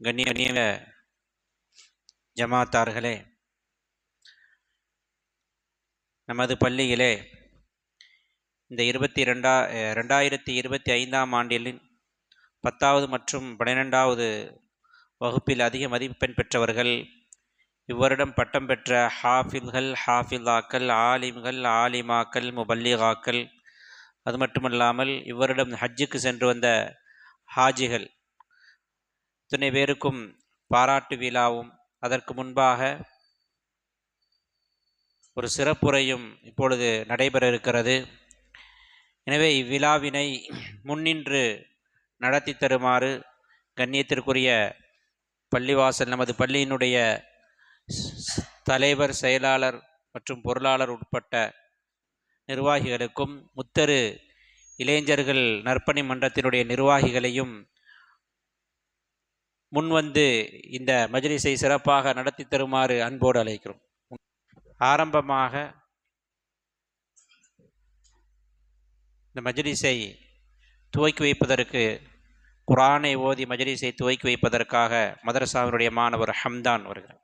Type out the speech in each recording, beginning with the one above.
கண்ணிய ஜமாத்தார்களே, நமது பள்ளியிலே இந்த 2025ஆம் ஆண்டில் 10வது மற்றும் 12வது வகுப்பில் அதிக மதிப்பெண் பெற்றவர்கள், இவ்வருடம் பட்டம் பெற்ற ஹாஃபில்கள், ஹாஃபிலாக்கள், ஆலிம்கள், ஆலிமாக்கள், முபல்லிகாக்கள், அது மட்டுமல்லாமல் இவ்வருடம் ஹஜ்ஜுக்கு சென்று வந்த ஹாஜிகள் இத்தனை பேருக்கும் பாராட்டு விழாவும் அதற்கு முன்பாக ஒரு சிறப்புரையும் இப்பொழுது நடைபெற இருக்கிறது. எனவே இவ்விழாவினை முன்னின்று நடத்தி தருமாறு கண்ணியத்திற்குரிய பள்ளிவாசல் நமது பள்ளியினுடைய தலைவர், செயலாளர் மற்றும் பொருளாளர் உட்பட்ட நிர்வாகிகளுக்கும், முத்தரு இளைஞர்கள் நற்பணி மன்றத்தினுடைய நிர்வாகிகளையும் முன்வந்து இந்த மஜ்லிஸை சிறப்பாக நடத்தி தருமாறு அன்போடு அழைக்கிறோம். ஆரம்பமாக இந்த மஜ்லிஸை துவக்கி வைப்பதற்கு, குர்ஆனை ஓதி மஜ்லிஸை துவக்கி வைப்பதற்காக மதரசாவினுடைய மாணவர் ஹம்தான் வருகிறார்.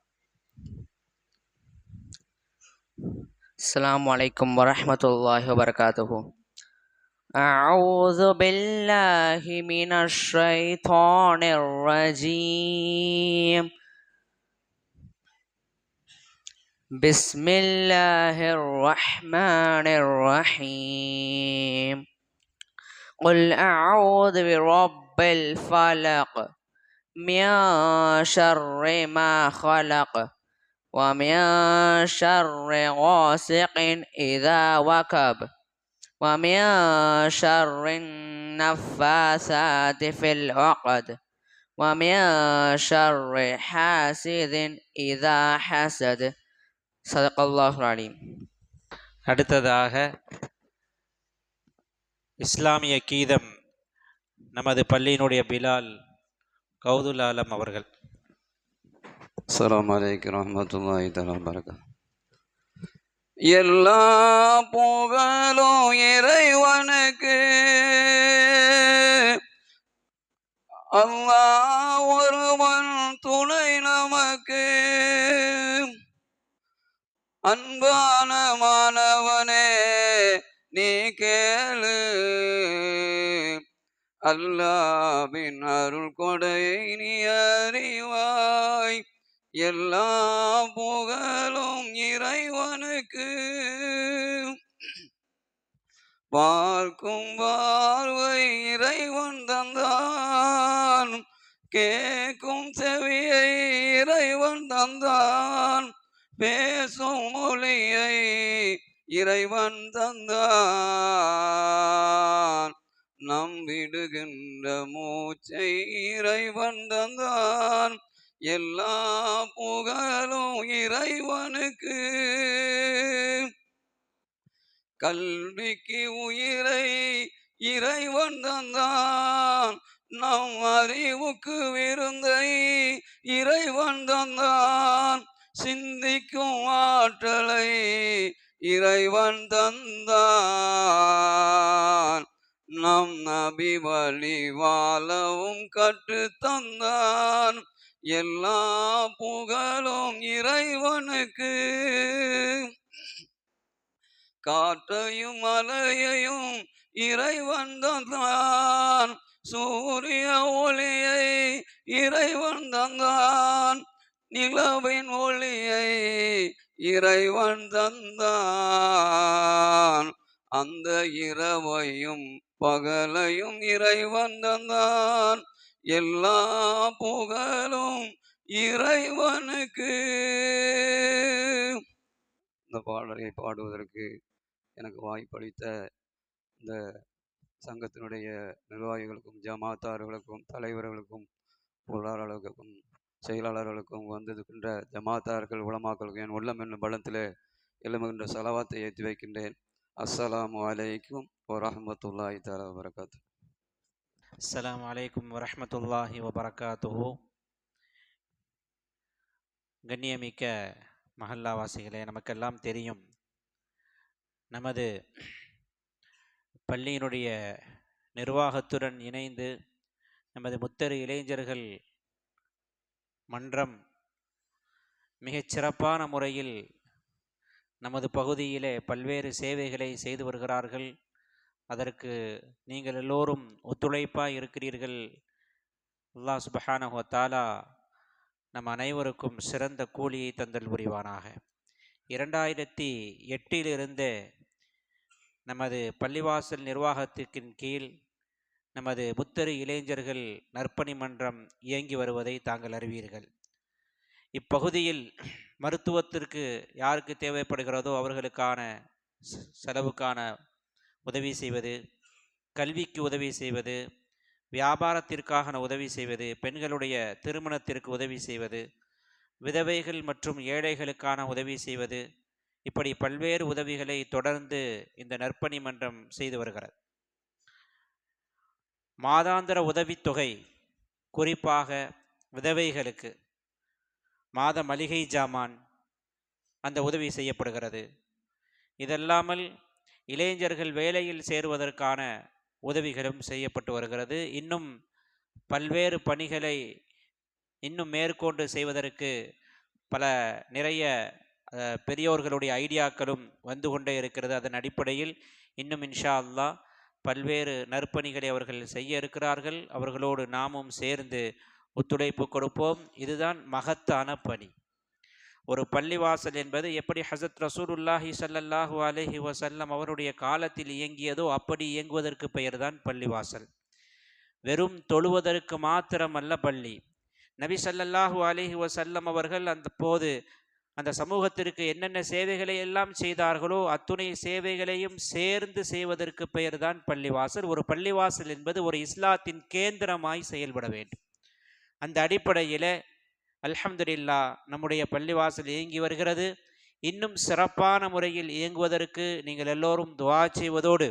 அஸ்ஸலாமு அலைக்கும் வரஹ்மத்துல்லாஹி வபரகாத்துஹு. அஊது பில்லாஹி மினஷ் ஷைத்தானிர் ரஜீம். பிஸ்மில்லாஹிர் ரஹ்மானிர் ரஹீம். குல் அஊது பிரப்பில் ஃபலக் மின் ஷர்ரி மா ஹலக் ومن شر غاسق إذا وقب ومن شر النفاثات في العقد ومن شر حاسد إذا حسد. صدق الله العليم. அடுத்ததாக இஸ்லாமிய கீதம் நமது பள்ளியினுடைய பிலால் கௌதுல் ஆலம் அவர்கள். அஸ்ஸலாமு அலைக்கும் வரஹ்மத்துல்லாஹி தஆலா வபரகாத்துஹு. எல்லா புகழும் இறைவனுக்கு, அல்லாஹ் ஒருவன் துணை நமக்கு. அன்பான மாணவனே நீ கேளு, அல்லாஹ்வின் அருள் கொடையை நீ அறிவாய். எல்லா புகழும் இறைவனுக்கு. பார்க்கும் பார்வை இறைவன் தந்தான், கேட்கும் செவியை இறைவன் தந்தான், பேசும் மொழியை இறைவன் தந்தான், நம்பிடுகின்ற மூச்சை இறைவன் தந்தான். எல்லா புகழும் இறைவனுக்கு. கல்விக்கு உயிரை இறைவன் தந்தான், நம் அறிவுக்கு விருந்தை இறைவன் தந்தான், சிந்திக்கும் ஆற்றலை இறைவன் தந்தான், நம் நபி வழி வாழவும் கற்று தந்தான். எல்லா புகழும் இறைவனுக்கு. காற்றையும் மலையையும் இறைவன் தந்தான், சூரிய ஒளியை இறைவன் தந்தான், நிலவின் ஒளியை இறைவன் தந்தான், அந்த இரவையும் பகலையும் இறைவன் தந்தான். எல்லா புகழும் இறைவனுக்கு. இந்த பாடலை பாடுவதற்கு எனக்கு வாய்ப்பளித்த இந்த சங்கத்தினுடைய நிர்வாகிகளுக்கும், ஜமாத்தார்களுக்கும், தலைவர்களுக்கும், பொருளாளர்களுக்கும், செயலாளர்களுக்கும், வந்திருக்கின்ற ஜமாத்தார்கள், உலமாக்களுக்கும் என் உள்ளம் என்னும் பலத்திலே எழுமுகின்ற சலவாத்தை ஏற்றி வைக்கின்றேன். அஸ்ஸலாமு அலைக்கும் வரஹ்மத்துல்லாஹி தஆலா வபரகாத்துஹு. அஸ்ஸலாமு அலைக்கும் வரஹ்மத்துல்லாஹி வபரகாத்துஹு. கண்ணியமிக்க மஹல்லாவாசிகளே, நமக்கெல்லாம் தெரியும், நமது பள்ளியினுடைய நிர்வாகத்துடன் இணைந்து நமது முத்தரு இளைஞர்கள் மன்றம் மிகச் சிறப்பான முறையில் நமது பகுதியிலே பல்வேறு சேவைகளை செய்து வருகிறார்கள். அதற்கு நீங்கள் எல்லோரும் ஒத்துழைப்பாக இருக்கிறீர்கள். அல்லாஹ் சுப்ஹானஹு வ தஆலா நம் அனைவருக்கும் சிறந்த கூலியை தந்தல் புரிவானாக. 2008 நமது பள்ளிவாசல் நிர்வாகத்தின் கீழ் நமது முத்தரு இளைஞர்கள் நற்பணி மன்றம் இயங்கி வருவதை தாங்கள் அறிவீர்கள். இப்பகுதியில் மருத்துவத்திற்கு யாருக்கு தேவைப்படுகிறதோ அவர்களுக்கான செலவுக்கான உதவி செய்வது, கல்விக்கு உதவி செய்வது, வியாபாரத்திற்கான உதவி செய்வது, பெண்களுடைய திருமணத்திற்கு உதவி செய்வது, விதவைகள் மற்றும் ஏழைகளுக்கான உதவி செய்வது, இப்படி பல்வேறு உதவிகளை தொடர்ந்து இந்த நற்பணி மன்றம் செய்து வருகிறது. மாதாந்திர உதவித்தொகை குறிப்பாக விதவைகளுக்கு மாத மளிகை ஜாமான் அந்த உதவி செய்யப்படுகிறது. இதல்லாமல் இளைஞர்கள் வேலையில் சேருவதற்கான உதவிகளும் செய்யப்பட்டு வருகிறது. இன்னும் பல்வேறு பணிகளை இன்னும் மேற்கொண்டு செய்வதற்கு நிறைய பெரியோர்களுடைய ஐடியாக்களும் வந்து கொண்டே இருக்கிறது. அதன் அடிப்படையில் இன்னும் இன்ஷா அல்லாஹ் பல்வேறு நற்பணிகளை அவர்கள் செய்ய இருக்கிறார்கள். அவர்களோடு நாமும் சேர்ந்து ஒத்துழைப்பு கொடுப்போம். இதுதான் மகத்தான பணி. ஒரு பள்ளிவாசல் என்பது எப்படி ஹஸரத் ரசூலுல்லாஹி ஸல்லல்லாஹு அலைஹி வஸல்லம் அவருடைய காலத்தில் இயங்கியதோ அப்படி இயங்குவதற்கு பெயர்தான் பள்ளிவாசல். வெறும் தொழுவதற்கு மாத்திரமல்ல பள்ளி. நபி ஸல்லல்லாஹு அலைஹி வஸல்லம் அவர்கள் அந்த சமூகத்திற்கு என்னென்ன சேவைகளை எல்லாம் செய்தார்களோ அத்துணை சேவைகளையும் சேர்ந்து செய்வதற்கு பெயர்தான் பள்ளிவாசல். ஒரு பள்ளிவாசல் என்பது ஒரு இஸ்லாத்தின் கேந்திரமாய் செயல்பட வேண்டும். அந்த அடிப்படையில் அல்ஹம்துலில்லாஹ் நம்முடைய பள்ளிவாசல் இயங்கி வருகிறது. இன்னும் சிறப்பான முறையில் இயங்குவதற்கு நீங்கள் எல்லோரும் துஆ செய்வதோடு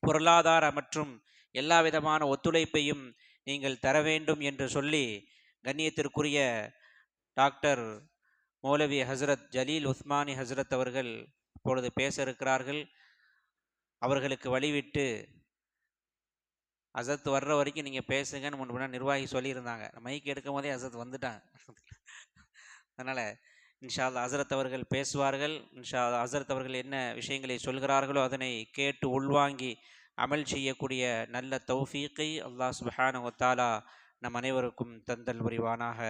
பொருளாதார மற்றும் எல்லா விதமான ஒத்துழைப்பையும் நீங்கள் தர வேண்டும் என்று சொல்லி கண்ணியத்திற்குரிய டாக்டர் மௌலவி ஹசரத் ஜலீல் உஸ்மானி ஹசரத் அவர்கள் இப்பொழுது பேச இருக்கிறார்கள். அவர்களுக்கு வழிவிட்டு அசத் வர்ற வரைக்கும் நீங்கள் பேசுங்கன்னு முன்னாடி நிர்வாகி சொல்லியிருந்தாங்க. மைக் எடுக்கும் போதே அசத் வந்துட்டாங்க. அதனால் இன்ஷா அல்லாஹ் ஹசரத் அவர்கள் பேசுவார்கள். இன்ஷா அல்லாஹ் ஹசரத் அவர்கள் என்ன விஷயங்களை சொல்கிறார்களோ அதனை கேட்டு உள்வாங்கி அமல் செய்யக்கூடிய நல்ல தௌஃபீக்கை அல்லாஹ் சுப்ஹானஹு வ தஆலா நம் அனைவருக்கும் தந்தல் புரிவானாக.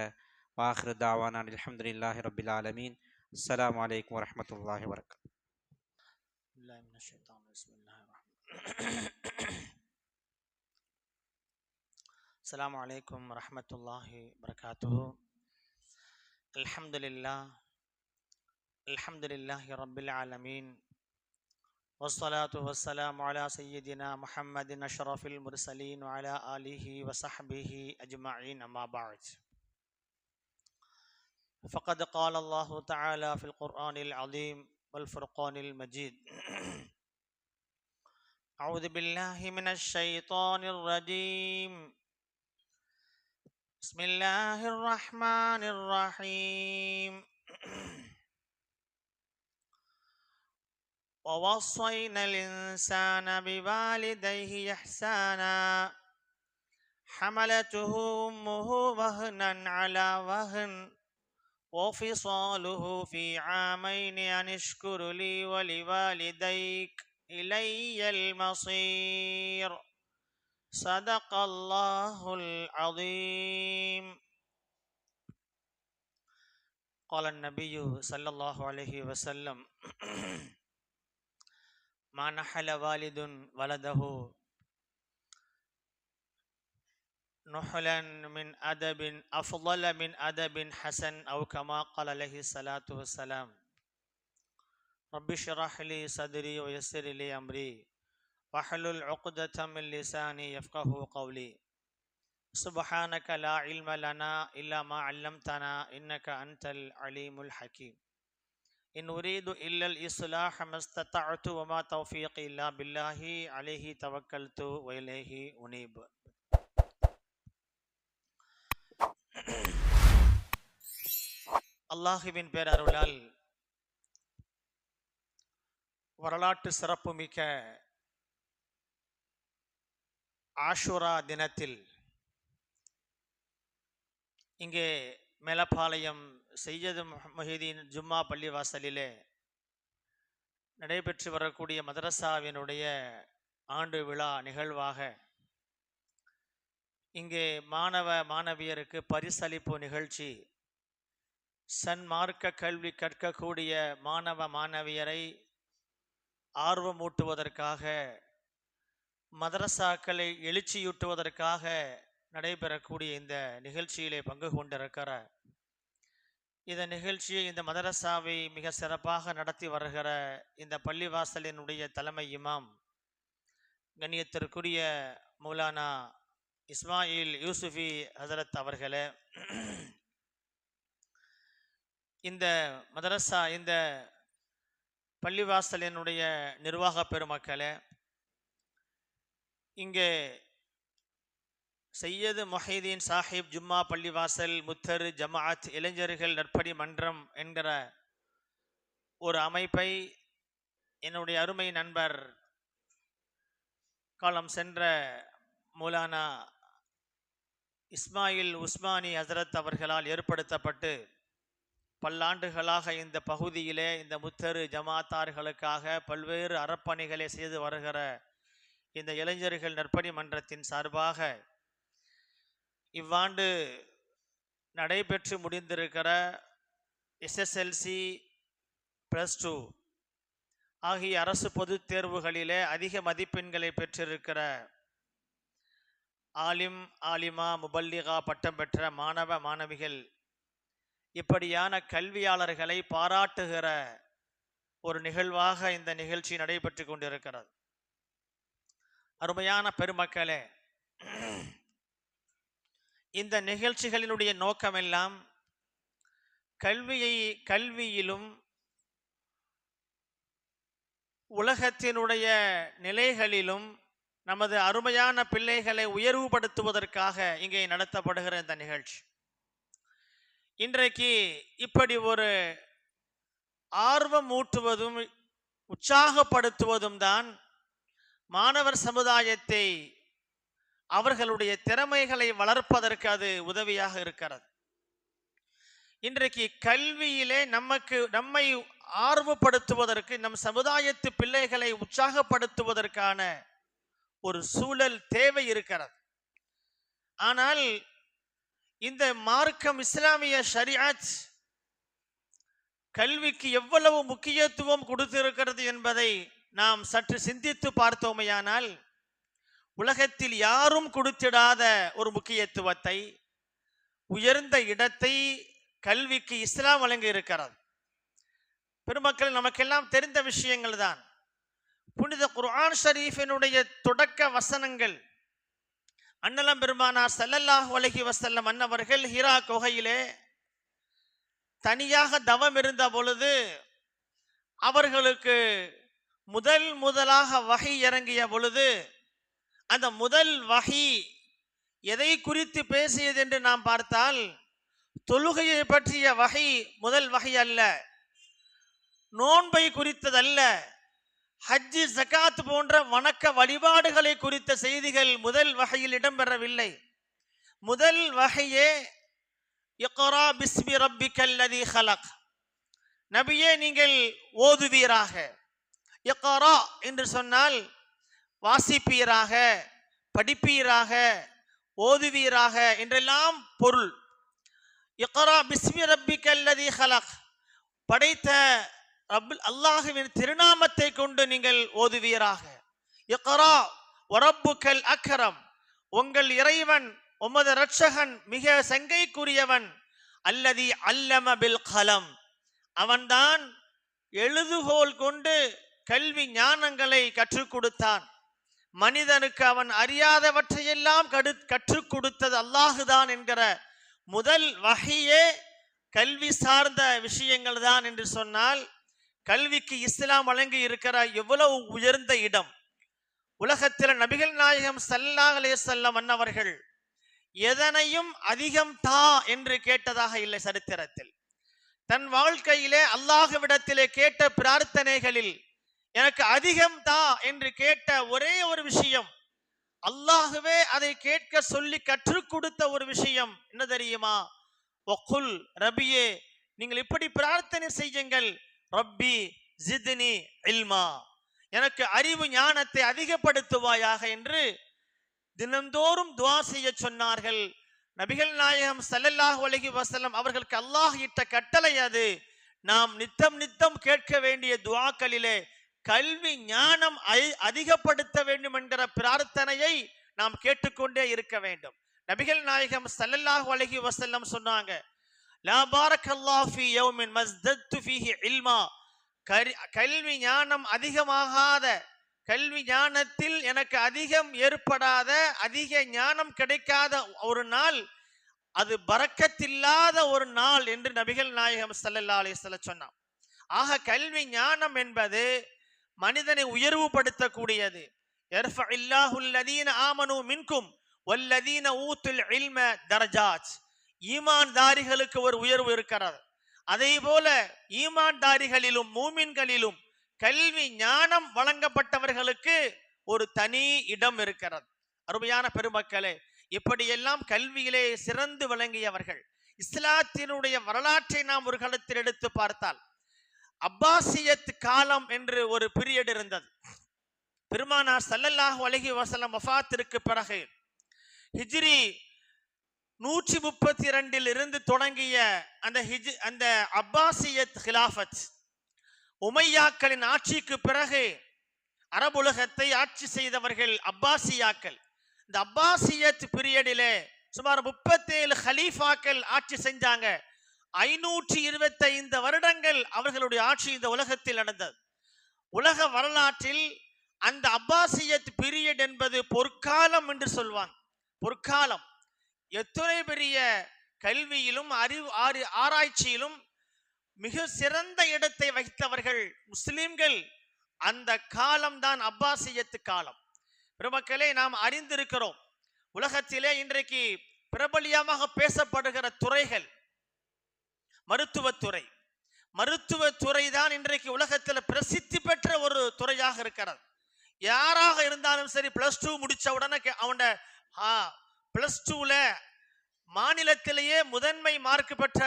வாஹிரு தாவானா அல்ஹம்துலில்லாஹி ரப்பில் ஆலமீன். அஸ்ஸலாமு அலைக்கும் வரஹ்மத்துல்லாஹி வபரகாத்துஹு. السلام عليكم ورحمة الله وبركاته. الحمد لله رب العالمين، والصلاة والسلام على سيدنا محمد أشرف المرسلين وعلى آله وصحبه أجمعين، أما بعد. فقد قال الله تعالى في القرآن العظيم والفرقان المجيد: أعوذ بالله من الشيطان الرجيم، بسم الله الرحمن الرحيم. ووصينا الإنسان بوالديه إحسانا حملته أمه وهنا على وهن وفصاله في عامين أن اشكر لي ولوالديك إلي المصير. صدق الله العظيم. قال النبي صلى الله عليه وسلم: ما نحل والد ولده نحلا من أدب أفضل من أدب حسن، أو كما قال عليه الصلاة والسلام. رب اشرح لي صدري ويسر لي أمري واحلل عقدة من لساني يفقه قولي. سبحانك لا علم لنا إلا ما علمتنا إنك أنت العليم الحكيم. إن أريد إلا الإصلاح ما استطعت وما توفيقي إلا بالله عليه توكلت وإليه أنيب. அல்லாஹுவின் பேரருளால் வரலாற்று சிறப்புமிக்க ஆஷுரா தினத்தில் இங்கே மேலப்பாளையம் செய்யது மொஹிதீன் ஜும்மா பள்ளிவாசலிலே நடைபெற்று வரக்கூடிய மதரசாவினுடைய ஆண்டு விழா நிகழ்வாக இங்கே மாணவ மாணவியருக்கு பரிசளிப்பு நிகழ்ச்சி, சன்மார்க்க கல்வி கற்கக்கூடிய மாணவ மாணவியரை ஆர்வமூட்டுவதற்காக, மதரசாக்களை எழுச்சியூட்டுவதற்காக நடைபெறக்கூடிய இந்த நிகழ்ச்சியிலே பங்கு கொண்டிருக்கிற, இந்த நிகழ்ச்சியை இந்த மதரசாவை மிக சிறப்பாக நடத்தி வருகிற இந்த பள்ளிவாசலினுடைய தலைமை இமாம் கண்ணியத்திற்குரிய மௌலானா இஸ்மாயில் யூசுஃபி ஹசரத் அவர்களே, இந்த மதரசா இந்த பள்ளிவாசலினுடைய நிர்வாக பெருமக்களே, இங்கே செய்யது மொஹிதீன் சாஹிப் ஜும்மா பள்ளிவாசல் முத்தர் ஜமாஅத் இளைஞர்கள் நற்பணி மன்றம் என்கிற ஒரு அமைப்பை என்னுடைய அருமை நண்பர் காலம் சென்ற மௌலானா இஸ்மாயில் உஸ்மானி ஹசரத் அவர்களால் ஏற்படுத்தப்பட்டு பல்லாண்டுகளாக இந்த பகுதியிலே இந்த முத்தரு ஜமாத்தார்களுக்காக பல்வேறு அறப்பணிகளை செய்து வருகிற இந்த இளைஞர்கள் நற்பணி மன்றத்தின் சார்பாக இவ்வாண்டு நடைபெற்று முடிந்திருக்கிற எஸ்எஸ்எல்சி +2 ஆகிய அரசு பொதுத் தேர்வுகளிலே அதிக மதிப்பெண்களை பெற்றிருக்கிற ஆலிம் ஆலிமா முபல்லிகா பட்டம் பெற்ற மாணவ மாணவிகள், இப்படியான கல்வியாளர்களை பாராட்டுகிற ஒரு நிகழ்வாக இந்த நிகழ்ச்சி நடைபெற்று கொண்டிருக்கிறது. அருமையான பெருமக்களே, இந்த நிகழ்ச்சிகளினுடைய நோக்கமெல்லாம் கல்வியிலும் உலகத்தினுடைய நிலைகளிலும் நமது அருமையான பிள்ளைகளை உயர்வுபடுத்துவதற்காக இங்கே நடத்தப்படுகிற இந்த நிகழ்ச்சி. இன்றைக்கு இப்படி ஒரு ஆர்வம் ஊட்டுவதும் உற்சாகப்படுத்துவதும் தான் மாணவர் சமுதாயத்தை அவர்களுடைய திறமைகளை வளர்ப்பதற்கு அது உதவியாக இருக்கிறது. இன்றைக்கு கல்வியிலே நம்மை ஆர்வப்படுத்துவதற்கு, நம் சமுதாயத்து பிள்ளைகளை உற்சாகப்படுத்துவதற்கான ஒரு சூழல் தேவை இருக்கிறது. ஆனால் இந்த மார்க்கம் இஸ்லாமிய ஷரீஅத் கல்விக்கு எவ்வளவு முக்கியத்துவம் கொடுத்திருக்கிறது என்பதை நாம் சற்று சிந்தித்து பார்த்தோமையானால், உலகத்தில் யாரும் கொடுத்திடாத ஒரு முக்கியத்துவத்தை, உயர்ந்த இடத்தை கல்விக்கு இஸ்லாம் வழங்கி இருக்கிறது. பெருமக்கள், நமக்கெல்லாம் தெரிந்த விஷயங்கள் தான். புனித குர்ஆன் ஷரீஃபினுடைய தொடக்க வசனங்கள், அன்னலம் பெருமானார் ஸல்லல்லாஹு அலைஹி வஸல்லம் அன்னவர்கள் ஹிரா குகையிலே தனியாக தவம் இருந்த பொழுது அவர்களுக்கு முதலாக வஹி இறங்கிய பொழுது, அந்த முதல் வஹி எதை குறித்து பேசியது என்று நாம் பார்த்தால், தொழுகையை பற்றிய வஹி முதல் வஹி அல்ல, நோன்பை குறித்ததல்ல, ஹஜ்ஜி ஜகாத் போன்ற வணக்க வழிபாடுகளை குறித்த செய்திகள் முதல் வஹியில் இடம்பெறவில்லை. முதல் வஹியே இக்ரா பிஸ்மி ரப்பிக்கல்லதி ஹலக், நபியே நீங்கள் ஓதுவீராக. இக்ரா என்று சொன்னால் வாசிப்பீராக, படிப்பீராக, ஓதுவீராக என்றெல்லாம் பொருள். இக்ரா பிஸ்மி ரப்பிக்கல்லதி ஹலக், படைத்த அல்லாஹுவின் திருநாமத்தை கொண்டு நீங்கள் ஓதுவீராக. இக்ரா வரப்புக்கல் அக்ரம், உங்கள் இறைவன் உமது இரட்சகன் மிக சங்கைக்குரியவன். அல்லதி அல்லம பில் கலம், அவன்தான் எழுதுகோல் கொண்டு கல்வி ஞானங்களை கற்றுக் கொடுத்தான். மனிதனுக்கு அவன் அறியாதவற்றையெல்லாம் கற்றுக் கொடுத்தது அல்லாஹுதான் என்கிற முதல் வஹியே கல்வி சார்ந்த விஷயங்கள் தான் என்று சொன்னால், கல்விக்கு இஸ்லாம் வழங்கி இருக்கிற எவ்வளவு உயர்ந்த இடம். உலகத்தில் நபிகள் நாயகம் ஸல்லல்லாஹு அலைஹி வஸல்லம் அன்னவர்கள் எதனையும் அதிகம் தா என்று கேட்டதாக இல்லை சரித்திரத்தில். தன் வாழ்க்கையிலே அல்லாஹ்விடத்திலே கேட்ட பிரார்த்தனைகளில் எனக்கு அதிகம் தா என்று கேட்ட ஒரே ஒரு விஷயம், அல்லாஹ்வே அதை கேட்க சொல்லி கற்றுக் கொடுத்த ஒரு விஷயம் என்ன தெரியுமா? வகுல் ரபியே நீங்கள் இப்படி பிரார்த்தனை செய்யுங்கள், ரப்பி ஜித்னி இல்மா, எனக்கு அறிவு ஞானத்தை அதிகப்படுத்துவாயாக என்று தினந்தோறும் துஆ செய்ய சொன்னார்கள். நபிகள் நாயகம் ஸல்லல்லாஹு அலைஹி வஸல்லம் அவர்களுக்கு அல்லாஹ் இட்ட கட்டளை அது. நாம் நித்தம் நித்தம் கேட்க வேண்டிய துஆக்களிலே கல்வி ஞானம் அதிகப்படுத்த வேண்டும் என்கிற பிரார்த்தனையை நாம் கேட்டுக்கொண்டே இருக்க வேண்டும். நபிகள் நாயகம் ஸல்லல்லாஹு அலைஹி வஸல்லம் சொன்னாங்க, லா பாரக்கல்லாஹு ஃபீ யௌமின் மஸ்தத்து ஃபீஹி இல்மா, கல்வி ஞானம் அதிகமாகாத, கல்வி ஞானத்தில் எனக்கு அதிகம் ஏற்படாத, அதிக ஞானம் கிடைக்காத ஒரு நாள் அது பரக்கத்தில்லாத ஒரு நாள் என்று நபிகள் நாயகம் ஸல்லல்லாஹு அலைஹி வஸல்லம் சொன்னார். ஆக கல்வி ஞானம் என்பது மனிதனை உயர்வுபடுத்தக்கூடியது. யர்ஃபஇல்லாஹு அல்லதீன ஆமனூ மின்கும் வல்லதீன ஊத்துல் இல்ம தரஜாத், ஈமான்தாரிகளுக்கு ஒரு உயர்வு இருக்கிறது. அதே போல ஈமான்தாரிகளிலும் மூமின்களிலும் கல்வி ஞானம் வழங்கப்பட்டவர்களுக்கு ஒரு தனி இடம் இருக்கிறது. அருமையான பெருமக்களே, இப்படியெல்லாம் கல்வியிலே சிறந்து விளங்கியவர்கள். இஸ்லாத்தினுடைய வரலாற்றை நாம் ஒரு காலத்தில் எடுத்து பார்த்தால், அப்பாசியத் காலம் என்று ஒரு பீரியட் இருந்தது. பெருமானார் ஸல்லல்லாஹு அலைஹி வஸல்லம் வஃபாத்திற்கு பிறகு ஹிஜ்ரி 132 இருந்து தொடங்கிய அந்த அப்பாசியத் ஹிலாஃபத், உமையாக்களின் ஆட்சிக்கு பிறகு அரபுலகத்தை ஆட்சி செய்தவர்கள் அப்பாசியாக்கள். இந்த அப்பாசியத் பீரியடிலே சுமார் 37 ஹலீஃபாக்கள் ஆட்சி செஞ்சாங்க. 525 வருடங்கள் அவர்களுடைய ஆட்சி இந்த உலகத்தில் நடந்தது. உலக வரலாற்றில் அந்த அப்பாசியத் பீரியட் என்பது பொற்காலம் என்று சொல்வாங்க. பொற்காலம். எத்தனை பெரிய கல்வியிலும் ஆராய்ச்சியிலும் மிக சிறந்த இடத்தை வகித்தவர்கள் முஸ்லிம்கள். அந்த காலம்தான் அப்பாசியத்து காலம். பெருமக்களே, நாம் அறிந்திருக்கிறோம், உலகத்திலே இன்றைக்கு பிரபலியமாக பேசப்படுகிற துறைகள் மருத்துவத்துறை. மருத்துவத்துறை தான் இன்றைக்கு உலகத்தில் பிரசித்தி பெற்ற ஒரு துறையாக இருக்கிறது. யாராக இருந்தாலும் சரி, +2 முடிச்ச உடனே அவன +2ல மாநிலத்திலேயே முதன்மை மார்க் பெற்ற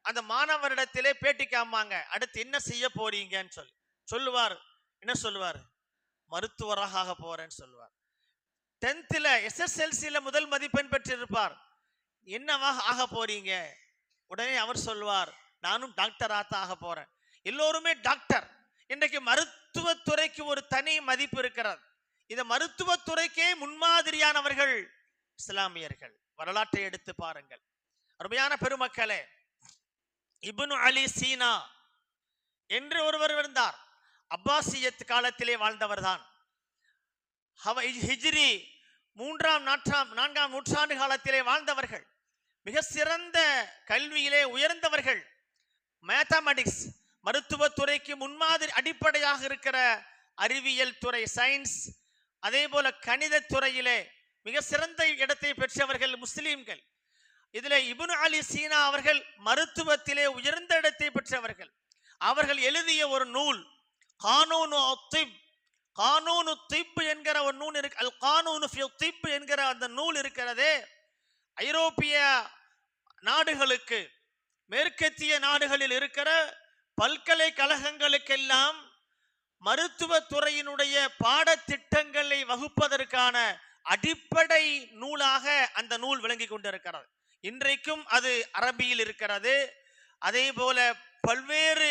அந்த மாணவரிடத்திலே பேட்டி காமாங்க, அடுத்து என்ன செய்ய போறீங்கன்னு சொல்லுவார். என்ன சொல்லுவார்? மருத்துவராக ஆக போறேன்னு சொல்லுவார். 10th SSLCல முதல் மதிப்பெண் பெற்றிருப்பார். என்னவாக ஆக போறீங்க? உடனே அவர் சொல்லுவார், நானும் டாக்டராக ஆக போறேன். எல்லோருமே டாக்டர். இன்றைக்கு மருத்துவத்துறைக்கு ஒரு தனி மதிப்பு இருக்கிறது. இந்த மருத்துவத்துறைக்கே முன்மாதிரியானவர்கள் இஸ்லாமியர்கள். வரலாற்றை எடுத்து பாருங்கள். அருமையான பெருமக்களே, இப்னு அலி சீனா என்று ஒருவர் இருந்தார். அப்பாசியத் காலத்திலே வாழ்ந்தவர் தான். ஹிஜ்ரி 4ஆம் நூற்றாண்டு காலத்திலே வாழ்ந்தவர்கள். மிக சிறந்த கல்வியிலே உயர்ந்தவர்கள். மேத்தமெட்டிக்ஸ், மருத்துவத்துறைக்கு முன்மாதிரி அடிப்படையாக இருக்கிற அறிவியல் துறை, சயின்ஸ், அதே போல கணித துறையிலே மிக சிறந்த இடத்தை பெற்றவர்கள் முஸ்லிம்கள். இதில் இப்னு அலி சீனா அவர்கள் மருத்துவத்திலே உயர்ந்த இடத்தை பெற்றவர்கள். அவர்கள் எழுதிய ஒரு நூல் கானூனு திப் என்கிற ஒரு நூல் இருக்கு. அல் கானூனு ஃபி திப் என்கிற அந்த நூல் இருக்கிறதே, ஐரோப்பிய நாடுகளுக்கு, மேற்கத்திய நாடுகளில் இருக்கிற பல்கலைக்கழகங்களுக்கெல்லாம் மருத்துவத்துறையினுடைய பாடத்திட்டங்களை வகுப்பதற்கான அடிப்படை நூலாக அந்த நூல் விளங்கி கொண்டிருக்கிறது. இன்றைக்கும் அது அரபியில் இருக்கிறது. அதே போல பல்வேறு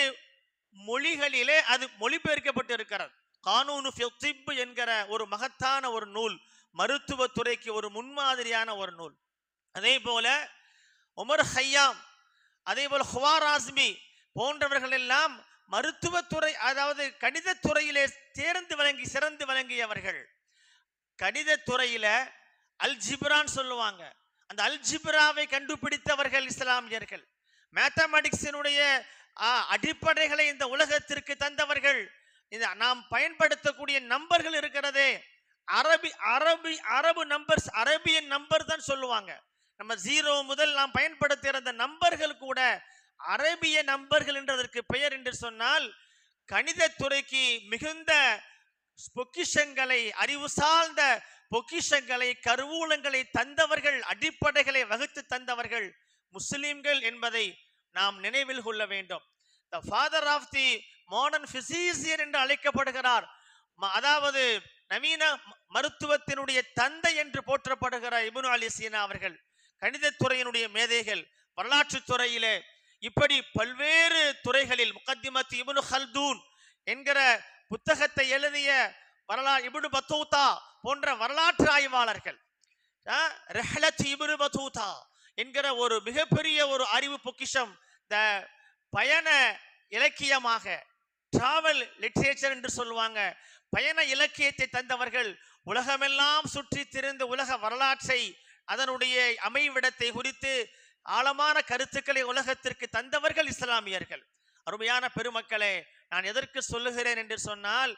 மொழிகளிலே அது மொழிபெயர்க்கப்பட்டு இருக்கிறது. கானூனு ஃபி திப் என்கிற ஒரு மகத்தான ஒரு நூல், மருத்துவத்துறைக்கு ஒரு முன்மாதிரியான ஒரு நூல். அதே போல உமர் ஹையாம், அதே போல ஹுவாராஸ்மி போன்றவர்கள் எல்லாம் மருத்துவத்துறை, அதாவது கணிதத்துறையிலே சிறந்து விளங்கியவர்கள். கணிதத்துறையில அல்ஜிப்ரான்னு சொல்லுவாங்க. அந்த அல்ஜிப்ராவை கண்டுபிடித்தவர்கள் இஸ்லாமியர்கள். மேத்தமெட்டிக்ஸினுடைய அடிப்படைகளை இந்த உலகத்திற்கு தந்தவர்கள். நாம் பயன்படுத்தக்கூடிய நம்பர்கள் இருக்கிறதே, அரபு நம்பர்ஸ், அரபியன் நம்பர் தான் சொல்லுவாங்க. நம்ம 0 முதல் நாம் பயன்படுத்துகிற அந்த நம்பர்கள் கூட அரபிய நம்பர்கள் என்றதற்கு பெயர் என்று சொன்னால், கணிதத்துறைக்கு மிகுந்த பொக்கிஷங்களை, அறிவு சார்ந்த பொக்கிஷங்களை, கருவூலங்களை தந்தவர்கள், அடிப்படைகளை வகுத்து தந்தவர்கள் முஸ்லிம்கள் என்பதை நாம் நினைவில் கொள்ள வேண்டும். The father of the modern physician என்று அழைக்கப்படுகிறார். அதாவது நவீன மருத்துவத்தினுடைய தந்தை என்று போற்றப்படுகிற இப்னு அலி சீனா அவர்கள். கணிதத்துறையினுடைய மேதைகள், வரலாற்று துறையிலே இப்படி பல்வேறு துறைகளில் முகத்திமத் இப்னு ஹல்தூன் என்கிற புத்தகத்தை எழுதிய இப்னு பத்தூதா போன்ற வரலாற்று ஆய்வாளர்கள், ரஹ்லத் இப்னு பத்தூதா என்கிற ஒரு மிகப்பெரிய ஒரு அறிவு பொக்கிஷம், பயண இலக்கியமாக டிராவல் லிட்ரேச்சர் என்று சொல்லுவாங்க, பயண இலக்கியத்தை தந்தவர்கள். உலகமெல்லாம் சுற்றி திரிந்த உலக வரலாற்றை, அதனுடைய அமைவிடத்தை குறித்து ஆழமான கருத்துக்களை உலகத்திற்கு தந்தவர்கள் இஸ்லாமியர்கள். அருமையான பெருமக்களே, நான் எதற்கு சொல்லுகிறேன் என்று சொன்னால்,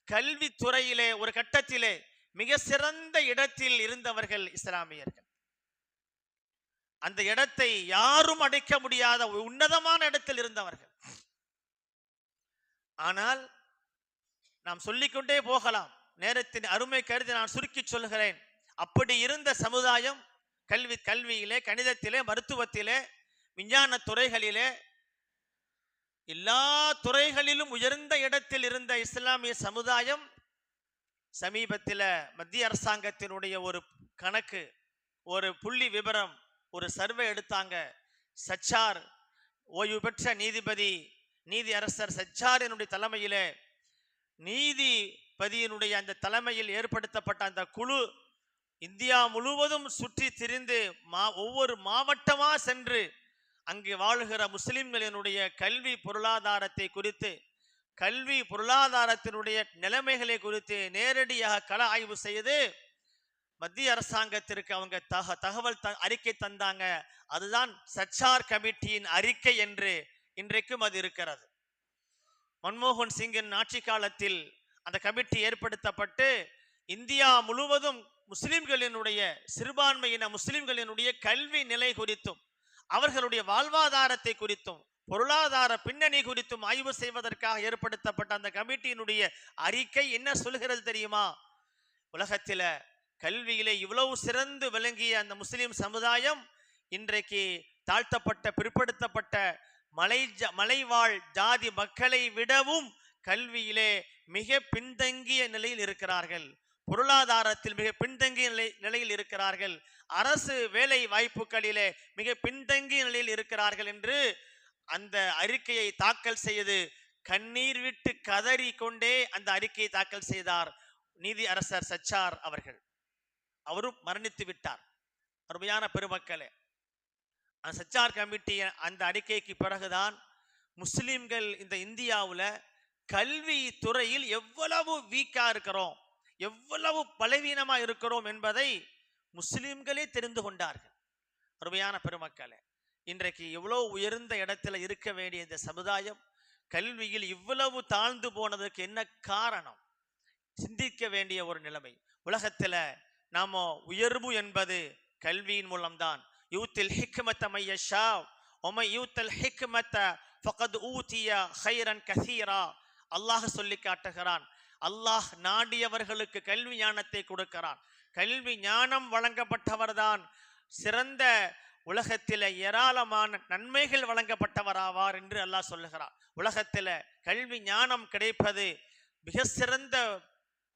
கல்வித்துறையிலே ஒரு கட்டத்திலே மிக சிறந்த இடத்தில் இருந்தவர்கள் இஸ்லாமியர்கள். அந்த இடத்தை யாரும் அடைக்க முடியாத உன்னதமான இடத்தில் இருந்தவர்கள். ஆனால் நாம் சொல்லிக்கொண்டே போகலாம், நேரத்தின் அருமை கருதி நான் சுருக்கி சொல்கிறேன். அப்படி இருந்த சமுதாயம் கல்வியிலே, கணிதத்திலே, மருத்துவத்திலே, விஞ்ஞான துறைகளிலே, எல்லா துறைகளிலும் உயர்ந்த இடத்தில் இருந்த இஸ்லாமிய சமுதாயம் சமீபத்தில் மத்திய அரசாங்கத்தினுடைய ஒரு கணக்கு, ஒரு புள்ளி விவரம், ஒரு சர்வே எடுத்தாங்க. சச்சார், ஓய்வு பெற்ற நீதிபதி, நீதி அரசர் சச்சாரினுடைய தலைமையிலே, நீதிபதியினுடைய அந்த தலைமையில் ஏற்படுத்தப்பட்ட அந்த குழு இந்தியா முழுவதும் சுற்றி திரிந்து ஒவ்வொரு மாவட்டமா சென்று அங்கு வாழுகிற முஸ்லிம்களினுடைய கல்வி பொருளாதாரத்தை குறித்து, கல்வி பொருளாதாரத்தினுடைய நிலைமைகளை குறித்து நேரடியாக கள ஆய்வு செய்து மத்திய அரசாங்கத்திற்கு அவங்க தகவல் அறிக்கை தந்தாங்க. அதுதான் சச்சார் கமிட்டியின் அறிக்கை என்று இன்றைக்கும் அது இருக்கிறது. மன்மோகன் சிங்கின் ஆட்சி காலத்தில் அந்த கமிட்டி ஏற்படுத்தப்பட்டு இந்தியா முழுவதும் முஸ்லிம்களினுடைய, சிறுபான்மையின முஸ்லிம்களினுடைய கல்வி நிலை குறித்தும், அவர்களுடைய வாழ்வாதாரத்தை குறித்தும், பொருளாதார பின்னணி குறித்தும் ஆய்வு செய்வதற்காக ஏற்படுத்தப்பட்ட அந்த கமிட்டியினுடைய அறிக்கை என்ன சொல்கிறது தெரியுமா? உலகத்தில கல்வியிலே இவ்வளவு சிறந்து விளங்கிய அந்த முஸ்லிம் சமுதாயம் இன்றைக்கு தாழ்த்தப்பட்ட, பிற்படுத்தப்பட்ட மலைவாழ் ஜாதி மக்களை விடவும் கல்வியிலே மிக பின்தங்கிய நிலையில் இருக்கிறார்கள். பொருளாதாரத்தில் மிக பின்தங்கிய நிலையில் இருக்கிறார்கள். அரசு வேலை வாய்ப்புகளிலே மிக பின்தங்கிய நிலையில் இருக்கிறார்கள் என்று அந்த அறிக்கையை தாக்கல் செய்து கண்ணீர் விட்டு கதறி கொண்டே அந்த அறிக்கையை தாக்கல் செய்தார் நீதி அரசர் சச்சார் அவர்கள். அவரும் மரணித்து விட்டார். அருமையான பெருமக்களே, அந்த சச்சார் கமிட்டி அந்த அறிக்கைக்கு பிறகுதான் முஸ்லிம்கள் இந்த இந்தியாவில் கல்வி துறையில் எவ்வளவு வீக்கா இருக்கிறோம், எவ்வளவு பலவீனமா இருக்கிறோம் என்பதை முஸ்லிம்களே தெரிந்து கொண்டார்கள். அருமையான பெருமக்களே, இன்றைக்கு எவ்வளவு உயர்ந்த இடத்துல இருக்க வேண்டிய இந்த சமுதாயம் கல்வியில் இவ்வளவு தாழ்ந்து போனதுக்கு என்ன காரணம்? சிந்திக்க வேண்டிய ஒரு நிலைமை. உலகத்துல நாம உயர்வு என்பது கல்வியின் மூலம்தான். யூத்தில் ஹிக்மத மையஷா ஒமை யூத்தல் ஹிக்மத ஃபகத் ஊதிய ஹைரன் கசீரா. அல்லாஹ் சொல்லி காட்டுகிறான், அல்லாஹ் நாடியவர்களுக்கு கல்வி ஞானத்தை கொடுக்கிறான். கல்வி ஞானம் வழங்கப்பட்டவர்தான் சிறந்த, உலகத்தில ஏராளமான நன்மைகள் வழங்கப்பட்டவராவார் என்று அல்லாஹ் சொல்லுகிறார். உலகத்தில கல்வி ஞானம் கிடைப்பது மிக சிறந்த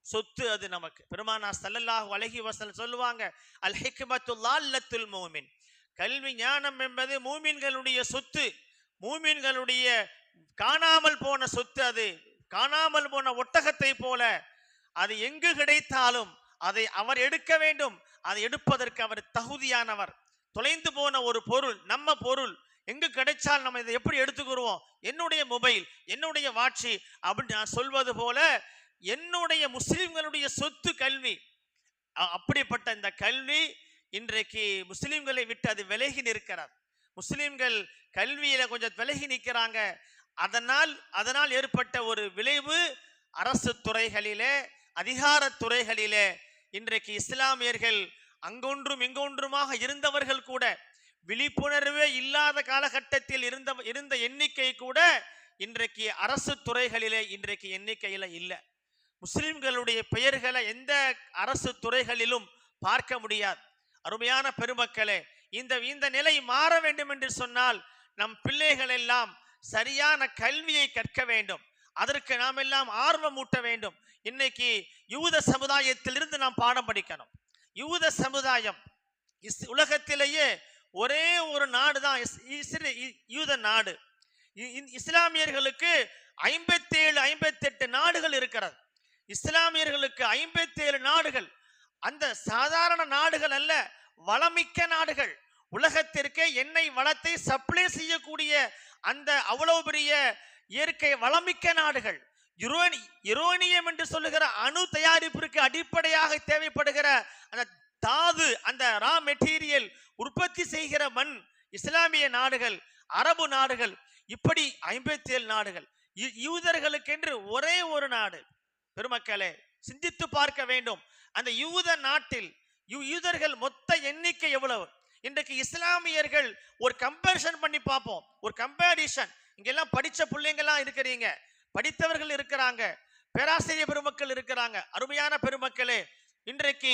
சொத்து. அது நமக்கு பெருமானார் ஸல்லல்லாஹு அலைஹி வஸல்லம் சொல்லுவாங்க, அல் ஹிக்மத்து லால்லத்துல் மூமின். கல்வி ஞானம் என்பது மூமின்களுடைய சொத்து, மூமின்களுடைய காணாமல் போன சொத்து. அது காணாமல் போன ஒட்டகத்தை போல, அது எங்கு கிடைத்தாலும் அதை அவர் எடுக்க வேண்டும். அதை எடுப்பதற்கு அவர் தகுதியானவர். தொலைந்து போன ஒரு பொருள், நம்ம பொருள் எங்கு கிடைச்சால் நம்ம இதை எப்படி எடுத்துக்கிறோம்? என்னுடைய மொபைல், என்னுடைய வாட்சி அப்படின்னு நான் சொல்வது போல என்னுடைய முஸ்லிம்களுடைய சொத்து கல்வி. அப்படிப்பட்ட இந்த கல்வி இன்றைக்கு முஸ்லிம்களை விட்டு அது விலகி நிற்கிறார். முஸ்லிம்கள் கல்வியில கொஞ்சம் விலகி நிற்கிறாங்க. அதனால் ஏற்பட்ட ஒரு விளைவு, அரசு துறைகளிலே, அதிகார துறைகளிலே இன்றைக்கு இஸ்லாமியர்கள் அங்கொன்றும் இங்கொன்றுமாக இருந்தவர்கள் கூட, விழிப்புணர்வே இல்லாத காலகட்டத்தில் இருந்த எண்ணிக்கை கூட இன்றைக்கு அரசு துறைகளிலே இன்றைக்கு எண்ணிக்கையில இல்லை. முஸ்லிம்களுடைய பெயர்களை எந்த அரசு துறைகளிலும் பார்க்க முடியாது. அருமையான பெருமக்களே, இந்த இந்த நிலை மாற வேண்டும் என்று சொன்னால் நம் பிள்ளைகள் எல்லாம் சரியான கல்வியை கற்க வேண்டும். அதற்கு நாம் எல்லாம் ஆர்வம் ஊட்ட வேண்டும். இன்னைக்கு யூத சமுதாயத்திலிருந்து நாம் பாடம் படிக்கணும். யூத சமுதாயம் உலகத்திலேயே ஒரே ஒரு நாடு தான் யூத நாடு. இஸ்லாமியர்களுக்கு 57-58 நாடுகள் இருக்கிறது. இஸ்லாமியர்களுக்கு 57 நாடுகள். அந்த சாதாரண நாடுகள் அல்ல, வளமிக்க நாடுகள். உலகத்திற்கு எண்ணெய் வளத்தை சப்ளை செய்யக்கூடிய அந்த அவ்வளவு பெரிய இயற்கை வளமிக்க நாடுகள். யுரேனியம் என்று சொல்லுகிற அணு தயாரிப்பிற்கு அடிப்படையாக தேவைப்படுகிற அந்த தாது, அந்த ரா மெட்டீரியல் உற்பத்தி செய்கிற மண் இஸ்லாமிய நாடுகள், அரபு நாடுகள், இப்படி 57 நாடுகள். யூதர்களுக்கென்று ஒரே ஒரு நாடு. பெருமக்களே, சிந்தித்து பார்க்க வேண்டும். அந்த யூத நாட்டில் யூதர்கள் மொத்த எண்ணிக்கை எவ்வளவு? இன்றைக்கு இஸ்லாமியர்கள் ஒரு கம்பேரிசன் பண்ணி பார்ப்போம். ஒரு கம்பேரிசன். இங்கெல்லாம் படிச்ச பிள்ளைங்கெல்லாம் இருக்கிறீங்க, படித்தவர்கள் இருக்கிறாங்க, பேராசிரியர் பெருமக்கள் இருக்கிறாங்க. அருமையான பெருமக்களே, இன்றைக்கு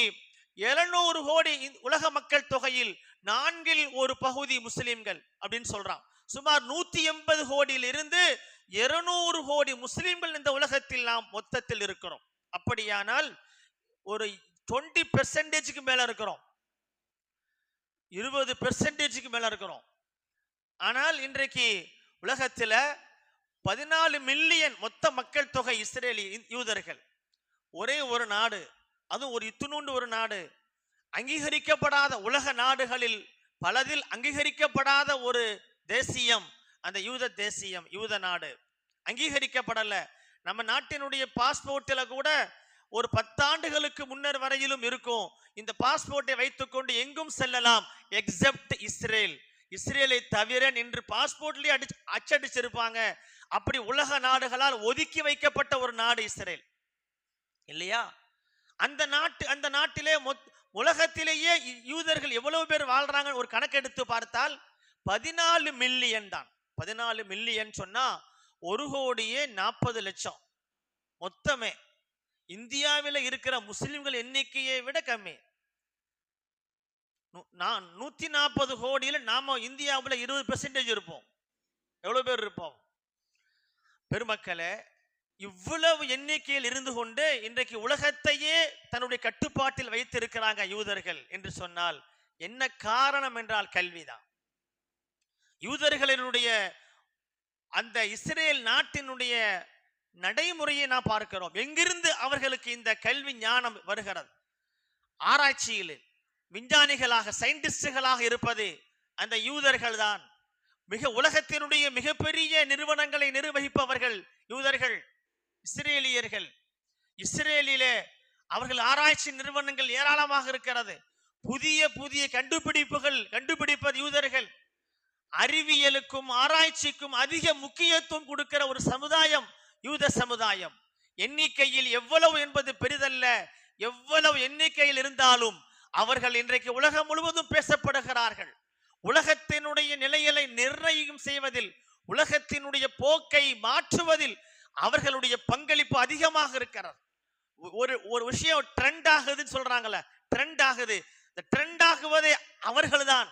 700 கோடி உலக மக்கள் தொகையில் 1/4 முஸ்லிம்கள் அப்படின்னு சொல்றான். சுமார் 180 கோடியில் இருந்து 200 கோடி முஸ்லிம்கள் இந்த உலகத்தில் நாம் மொத்தத்தில் இருக்கிறோம். அப்படியானால் ஒரு 20% மேல இருக்கிறோம், 20% மேல இருக்கிறோம். ஆனால் இன்றைக்கு உலகத்தில் 14 மில்லியன் மொத்த மக்கள் தொகை இஸ்ரேலி யூதர்கள். ஒரே ஒரு நாடு, அதுவும் ஒரு இத்துணூண்டு ஒரு நாடு, அங்கீகரிக்கப்படாத, உலக நாடுகளில் பலதில் அங்கீகரிக்கப்படாத ஒரு தேசியம் அந்த யூத தேசியம், யூத நாடு அங்கீகரிக்கப்படல. நம்ம நாட்டினுடைய பாஸ்போர்ட்டில் கூட ஒரு 10 ஆண்டுகளுக்கு முன்னர் வரையிலும் இருக்கும். இந்த பாஸ்போர்ட்டை வைத்துக்கொண்டு எங்கும் செல்லலாம் எக்ஸப்ட் இஸ்ரேல், இஸ்ரேலை தவிர என்று பாஸ்போர்ட்லயே அச்சடிச்சிருப்பாங்க. அப்படி உலக நாடுகளால் ஒதுக்கி வைக்கப்பட்ட ஒரு நாடு இஸ்ரேல் இல்லையா? அந்த நாட்டிலே உலகத்திலேயே யூதர்கள் எவ்வளவு பேர் வாழ்றாங்க ஒரு கணக்கெடுத்து பார்த்தால் 14 மில்லியன் தான். 14 மில்லியன் சொன்னா 1,40,00,000 மொத்தமே. இந்தியாவில் இருக்கிற முஸ்லிம்கள் எண்ணிக்கையை விட கம்மி. 140 கோடியில் நாம இந்தியாவில் 20% இருப்போம். எவ்வளவு பேர் இருப்போம்? பெருமக்களே, இவ்வளவு எண்ணிக்கையில் இருந்து கொண்டு இன்றைக்கு உலகத்தையே தன்னுடைய கட்டுப்பாட்டில் வைத்திருக்கிறாங்க யூதர்கள் என்று சொன்னால் என்ன காரணம் என்றால் கல்விதான். யூதர்களினுடைய அந்த இஸ்ரேல் நாட்டினுடைய நடைமுறையை நாம் பார்க்கிறோம். எங்கிருந்து அவர்களுக்கு இந்த கல்வி ஞானம் வருகிறது? ஆராய்ச்சியில் விஞ்ஞானிகளாக, சயின்டிஸ்டுகளாக இருப்பது அந்த யூதர்கள் தான். உலகத்தினுடைய மிகப்பெரிய நிறுவனங்களை நிர்வகிப்பவர்கள் யூதர்கள், இஸ்ரேலியர்கள். இஸ்ரேலிலே அவர்கள் ஆராய்ச்சி நிறுவனங்கள் ஏராளமாக இருக்கிறது. புதிய புதிய கண்டுபிடிப்பது யூதர்கள். அறிவியலுக்கும் ஆராய்ச்சிக்கும் அதிக முக்கியத்துவம் கொடுக்கிற ஒரு சமுதாயம் யூத சமுதாயம். எண்ணிக்கையில் எவ்வளவு என்பது பெரிதல்ல, எவ்வளவு எண்ணிக்கையில் இருந்தாலும் அவர்கள் இன்றைக்கு உலகம் முழுவதும் பேசப்படுகிறார்கள். உலகத்தினுடைய நிலைகளை நிர்ணயம் செய்வதில், உலகத்தினுடைய போக்கை மாற்றுவதில் அவர்களுடைய பங்களிப்பு அதிகமாக இருக்கிறது. ஒரு விஷயம் ட்ரெண்ட் ஆகுதுன்னு சொல்றாங்கல்ல, ட்ரெண்ட் ஆகுது. இந்த ட்ரெண்ட் ஆகுவதே அவர்கள்தான்.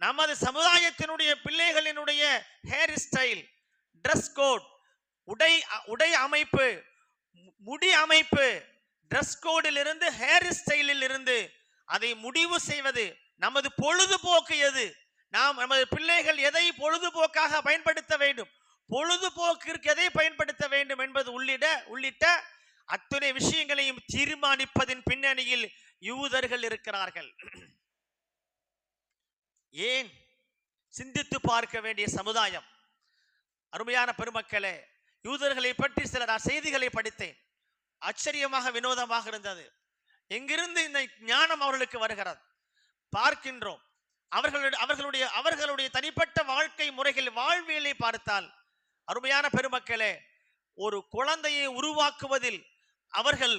நமது சமுதாயத்தினுடைய பிள்ளைகளினுடைய ஹேர் ஸ்டைல், ட்ரெஸ் கோட், உடை அமைப்பு, முடி அமைப்பு, ட்ரெஸ் கோடில் இருந்து ஹேர் ஸ்டைலில் இருந்து அதை முடிவு செய்வது நமது பொழுதுபோக்கு எது, நமது பிள்ளைகள் எதை பொழுதுபோக்காக பயன்படுத்த வேண்டும், பொழுதுபோக்கிற்கு எதை பயன்படுத்த வேண்டும் என்பது உள்ளிட்ட அத்தனை விஷயங்களையும் தீர்மானிப்பதின் பின்னணியில் யூதர்கள் இருக்கிறார்கள். ஏன்? சிந்தித்து பார்க்க வேண்டிய சமுதாயம். அருமையான பெருமக்களே, யூதர்களை பற்றி சில செய்திகளை படித்தேன். ஆச்சரியமாக, வினோதமாக இருந்தது. எங்கிருந்து இந்த ஞானம் அவர்களுக்கு வருகிறது பார்க்கின்றோம். அவர்களுடைய தனிப்பட்ட வாழ்க்கை முறைகள், வாழ்வியலை பார்த்தால் அருமையான பெருமக்களே, ஒரு குழந்தையை உருவாக்குவதில் அவர்கள்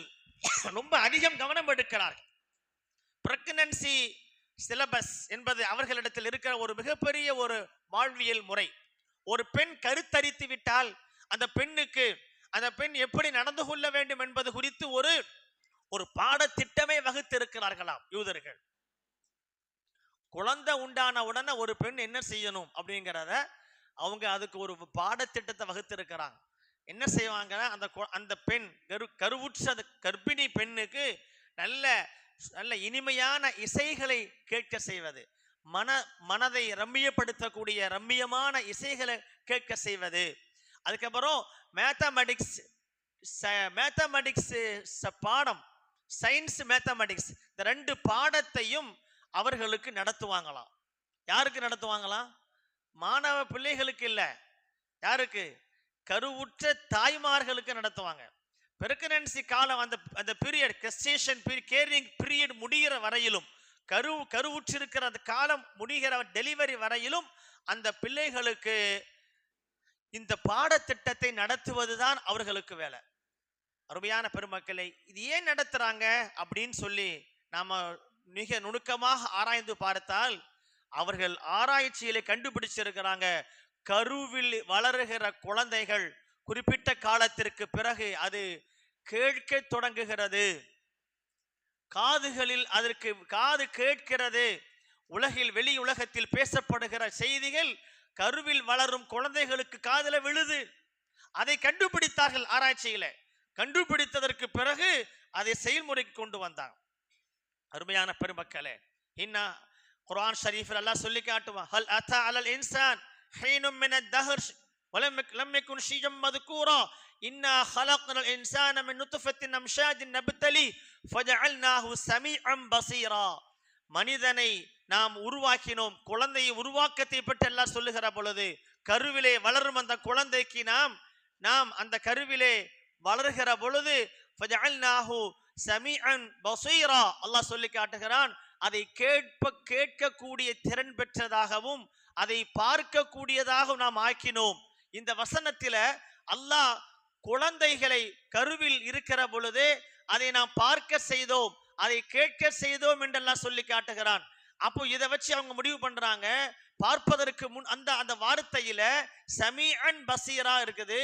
ரொம்ப அதிகம் கவனம் எடுக்கிறார்கள். பிரெக்னன்சி சிலபஸ் என்பது அவர்களிடத்தில் இருக்கிற ஒரு மிகப்பெரிய ஒரு வாழ்வியல் முறை. ஒரு பெண் கருத்தரித்து விட்டால் அந்த பெண் எப்படி நடந்து கொள்ள வேண்டும் என்பது குறித்து ஒரு பாடத்திட்டமே வகுத்து இருக்கிறார்களாம் யூதர்கள். குழந்தை உண்டான உடனே ஒரு பெண் என்ன செய்யணும் அப்படிங்கிறத அவங்க அதுக்கு ஒரு பாடத்திட்டத்தை வகுத்திருக்கிறாங்க. என்ன செய்வாங்க, அந்த பெண் கருவுற்ற அந்த கர்ப்பிணி பெண்ணுக்கு நல்ல நல்ல இனிமையான இசைகளை கேட்க செய்வது, மனதை ரம்மியப்படுத்தக்கூடிய ரம்மியமான இசைகளை கேட்க செய்வது. அதுக்கப்புறம் மேத்தமெட்டிக்ஸ் பாடம், சயின்ஸ் மேத்தமெட்டிக்ஸ், இந்த 2 பாடத்தையும் அவர்களுக்கு நடத்துவாங்களாம். யாருக்கு நடத்துவாங்களாம்? மாணவ பிள்ளைகளுக்கு இல்ல, யாருக்கு? கருவுற்ற தாய்மார்களுக்கு நடத்துவாங்க. பிரெக்னன்சி காலம், அந்த period, gestation period, carrying period முடிகிற வரையிலும், கருவுற்றிருக்கிற அந்த காலம் முடிகிற டெலிவரி வரையிலும் அந்த பிள்ளைகளுக்கு இந்த பாடத்திட்டத்தை நடத்துவதுதான் அவர்களுக்கு வேலை. அருமையான பெருமக்களை, இது ஏன் நடத்துறாங்க அப்படின்னு சொல்லி நாம மிக நுணுக்கமாக ஆராய்ந்து பார்த்தால் அவர்கள் ஆராய்ச்சியிலே கண்டுபிடிச்சிருக்கிறாங்க. கருவில் வளருகிற குழந்தைகள் குறிப்பிட்ட காலத்திற்கு பிறகு அது கேட்க தொடங்குகிறது, காதுகளில் அதற்கு காது கேட்கிறது. வெளி உலகத்தில் பேசப்படுகிற செய்திகள் கருவில் வளரும் குழந்தைகளுக்கு காதுல விழுது. அதை கண்டுபிடித்தார்கள் ஆராய்ச்சியில. கண்டுபிடித்ததற்கு பிறகு அதை செயல்முறைக்கு கொண்டு வந்தாங்க. அருமையான பெருமக்களே, இன்னும் குர்ஆன் ஷரீஃபில் அல்லாஹ் சொல்லி காட்டுவான், ஹல் அத்தா அலல் இன்சான் ஹீனும் மினத் தஹர் வலம் யகுன் ஷைஅம் மذ்கூரா இன்னா ஹலக்னல் இன்சான மின் நுத்ஃபத்தின் அம்ஷாஜின் நப்தலி ஃபஜஅல்நாஹு ஸமீஅன் பஸீரா. மனிதனை நாம் உருவாக்கினோம். குழந்தையை உருவாக்கத்தை பற்றி அல்லாஹ் சொல்லுகிற பொழுது, கருவிலே வளரும் அந்த குழந்தைக்கு நாம் அந்த கருவிலே வளர்கிற பொழுது ஃபஜஅல்நாஹு ஸமீஅன் பஸீரா, அல்லாஹ் சொல்லி காட்டுகிறான், அதை கேட்கக்கூடிய திறன் பெற்றதாகவும் அதை பார்க்கக்கூடியதாகவும் நாம் ஆக்கினோம். இந்த வசனத்தில அல்லாஹ் குழந்தைகளை கருவில் இருக்கிற பொழுது அதை நாம் பார்க்க செய்தோம், அதை கேட்க செய்தோம் என்றெல்லாம் சொல்லி காட்டுகிறான். அப்போ இதை வச்சு அவங்க முடிவு பண்றாங்க, பார்ப்பதற்கு முன் அந்த வார்த்தையில சமீஅன் பஸீரா இருக்குது.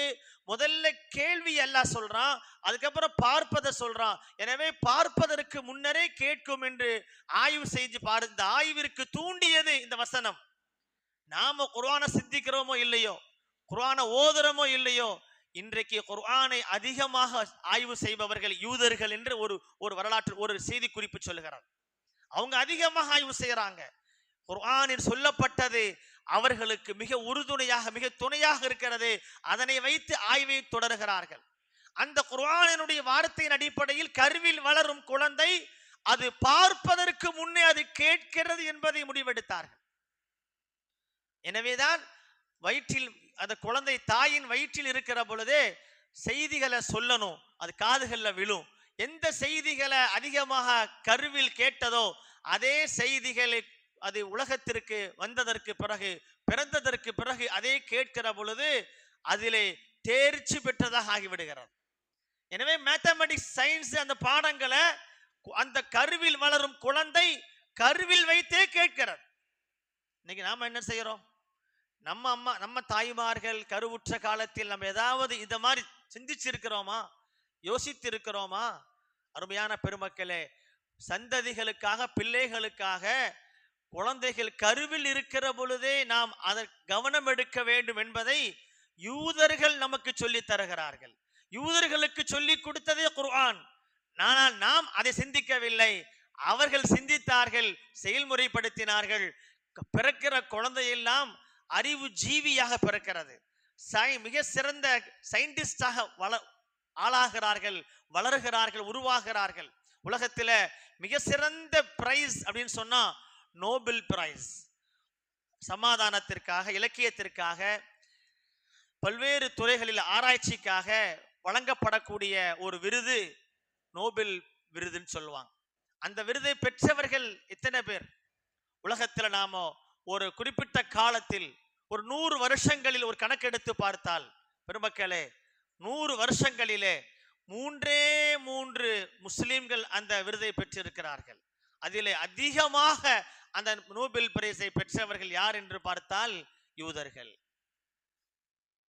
முதல்ல கேள்வி எல்லாம் சொல்றான், அதுக்கப்புறம் பார்ப்பதை சொல்றான். எனவே பார்ப்பதற்கு முன்னரே கேட்கும் என்று ஆய்வு செஞ்சு பாரு. இந்த ஆய்விற்கு தூண்டியது இந்த வசனம். நாம குர்ஆனை சிந்திக்கிறோமோ இல்லையோ, குர்ஆனை ஓதுறோமோ இல்லையோ, இன்றைக்கு குர்ஆனை அதிகமாக ஆய்வு செய்பவர்கள் யூதர்கள் என்று ஒரு வரலாற்று ஒரு செய்தி குறிப்பு சொல்லுகிறார். அவங்க அதிகமாக ஆய்வு செய்யறாங்க. குர்ஆனில் சொல்லப்பட்டது அவர்களுக்கு மிக உறுதுணையாக, மிக துணையாக இருக்கிறது. அதனை வைத்து ஆய்வை தொடர்கிறார்கள். அந்த குர்ஆனினுடைய வார்த்தையின் அடிப்படையில் கருவில் வளரும் குழந்தை அது பார்ப்பதற்கு முன்னே அது கேட்கிறது என்பதை முடிவெடுத்தார்கள். எனவேதான் வயிற்றில் அந்த குழந்தை தாயின் வயிற்றில் இருக்கிற பொழுதே செய்திகளை சொல்லணும், அது காதுகள்ல விழும். எந்த செய்திகளை அதிகமாக கருவில் கேட்டதோ அதே செய்திகளை அது உலகத்திற்கு வந்ததற்கு பிறகு, பிறந்ததற்கு பிறகு அதே கேட்கிற பொழுது அதிலே தேர்ச்சி பெற்றதாக ஆகிவிடுகிறது. எனவே மேத்தமெட்டிக்ஸ், சயின்ஸ் அந்த பாடங்களை அந்த கருவில் வளரும் குழந்தை கருவில் வைத்தே கேட்கிறது. இன்னைக்கு நாம என்ன செய்யறோம்? நம்ம தாய்மார்கள் கருவுற்ற காலத்தில் நம்ம ஏதாவது இந்த மாதிரி சிந்திச்சிருக்கிறோமா, யோசித்திருக்கிறோமா? அருமையான பெருமக்களே, சந்ததிகளுக்காக, பிள்ளைகளுக்காக குழந்தைகள் கருவில் இருக்கிற பொழுதே நாம் அதை கவனம் எடுக்க வேண்டும் என்பதை யூதர்கள் நமக்கு சொல்லி தருகிறார்கள். யூதர்களுக்கு சொல்லி கொடுத்ததே குர்ஆன். ஆனால் நாம் அதை சிந்திக்கவில்லை. அவர்கள் சிந்தித்தார்கள், செயல்முறைப்படுத்தினார்கள். பிறக்கிற குழந்தையெல்லாம் அறிவு ஜீவியாக பிறக்கிறது. மிக சிறந்த சயின்டிஸ்டாக ஆளாகிறார்கள், வளர்கிறார்கள், உருவாகிறார்கள். உலகத்துல மிக சிறந்த பிரைஸ் அப்படின்னு சொன்னா நோபல் பிரைஸ். சமாதானத்திற்காக, இலக்கியத்திற்காக, பல்வேறு துறைகளில் ஆராய்ச்சிக்காக வழங்கப்படக்கூடிய ஒரு விருது நோபல் விருதுன்னு சொல்லுவாங்க. அந்த விருதை பெற்றவர்கள் எத்தனை பேர்? உலகத்துல நாம ஒரு குறிப்பிட்ட காலத்தில் ஒரு 100 வருஷங்களில் ஒரு கணக்கெடுத்து பார்த்தால் பெருமக்களே, 100 வருஷங்களிலே 3 முஸ்லிம்கள் அந்த விருதை பெற்றிருக்கிறார்கள். அதிலே அதிகமாக அந்த நோபல் பிரைஸை பெற்றவர்கள் யார் என்று பார்த்தால் யூதர்கள்.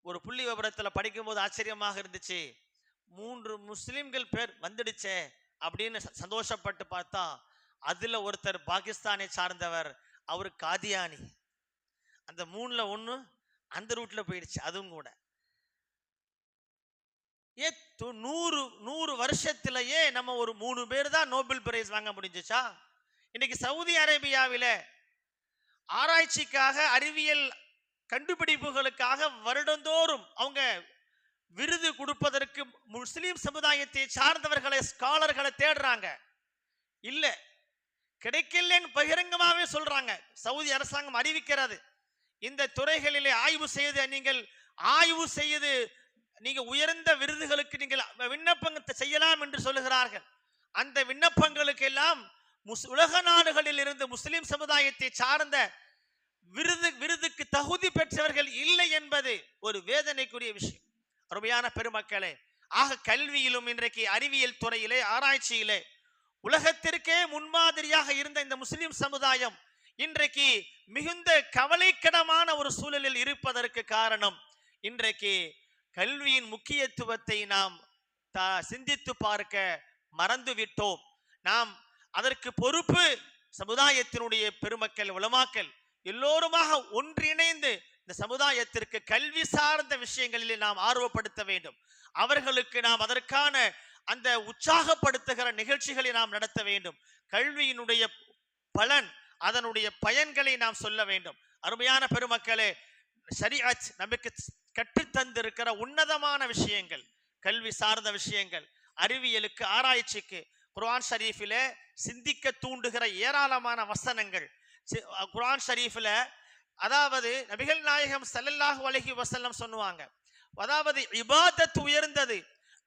ஒரு புள்ளி விவரத்துல படிக்கும்போது ஆச்சரியமாக இருந்துச்சு. 3 முஸ்லிம்கள் பேர் வந்துடுச்சே அப்படின்னு சந்தோஷப்பட்டு பார்த்தா அதுல ஒருத்தர் பாகிஸ்தானை சார்ந்தவர், அவர் காதியானி. அந்த 3ல 1 அந்த ரூட்ல போயிடுச்சு. அதுவும் கூட 100 வருஷத்திலேயே நம்ம ஒரு 3 பேர் தான் நோபல் பிரைஸ் வாங்க முடிஞ்சுச்சா? இன்னைக்கு சவுதி அரேபியாவில ஆராய்ச்சிக்காக அறிவியல் கண்டுபிடிப்புகளுக்காக வருடந்தோறும் அவங்க விருது கொடுப்பதற்கு முஸ்லிம் சமுதாயத்தை சார்ந்தவர்களை ஸ்காலர்களை தேடுறாங்க. இல்ல கிடைக்கலன்னு பகிரங்கமாவே சொல்றாங்க. சவுதி அரசாங்கம் அறிவிக்கிறது. இந்த துறைகளிலே ஆய்வு செய்து நீங்க உயர்ந்த விருதுகளுக்கு நீங்கள் விண்ணப்பம் செய்யலாம் என்று சொல்லுகிறார்கள். அந்த விண்ணப்பங்களுக்கு எல்லாம் உலக நாடுகளில் இருந்து முஸ்லிம் சமுதாயத்தை சார்ந்த விருதுக்கு தகுதி பெற்றவர்கள் இல்லை என்பது ஒரு வேதனைக்குரிய விஷயம். அருமையான பெருமக்களே, ஆக கல்வியிலும் இன்றைக்கு அறிவியல் துறையிலே ஆராய்ச்சியிலே உலகத்திற்கே முன்மாதிரியாக இருந்த இந்த முஸ்லிம் சமுதாயம் இன்றைக்கு மிகுந்த கவலைக்கிடமான ஒரு சூழலில் இருப்பதற்கு காரணம் இன்றைக்கு கல்வியின் முக்கியத்துவத்தை நாம் சிந்தித்து பார்க்க மறந்துவிட்டோம். நாம் அதற்கு பொறுப்பு சமுதாயத்தினுடைய பெருமக்கள், உலமாக்கள் எல்லோருமாக ஒன்றிணைந்து இந்த சமுதாயத்திற்கு கல்வி சார்ந்த விஷயங்களில் நாம் ஆர்வப்படுத்த வேண்டும். அவர்களுக்கு நாம் அதற்கான அந்த உற்சாகப்படுத்துகிற நிகழ்ச்சிகளை நாம் நடத்த வேண்டும். கல்வியினுடைய பலன், அதனுடைய பயன்களை நாம் சொல்ல வேண்டும். அருமையான பெருமக்களே, ஷரீஅத் நமக்கு கற்றுத்தந்திருக்கிற உன்னதமான விஷயங்கள், கல்வி சார்ந்த விஷயங்கள், அறிவியலுக்கு ஆராய்ச்சிக்கு குர்ஆன் ஷரீஃபிலே சிந்திக்க தூண்டுகிற ஏராளமான வசனங்கள் குர்ஆன் ஷரீஃபில். அதாவது நபிகள் நாயகம் ஸல்லல்லாஹு அலைஹி வஸல்லம் சொன்னாங்க, அதாவது இபாதத் உயர்ந்தது.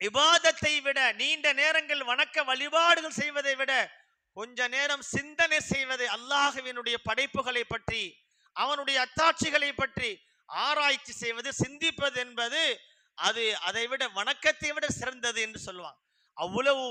இபாதத்தை விட, நீண்ட நேரங்கள் வணக்க வழிபாடுகள் செய்வதை விட கொஞ்ச நேரம் சிந்தனை செய்வது, அல்லாஹ்வினுடைய படைப்புகளை பற்றி, அவனுடைய அத்தாட்சிகளை பற்றி ஆராய்ச்சி செய்வது, சிந்திப்பது என்பது அதை விட வணக்கத்தை விட சிறந்தது என்று சொல்லுவாங்க. அவ்வளவு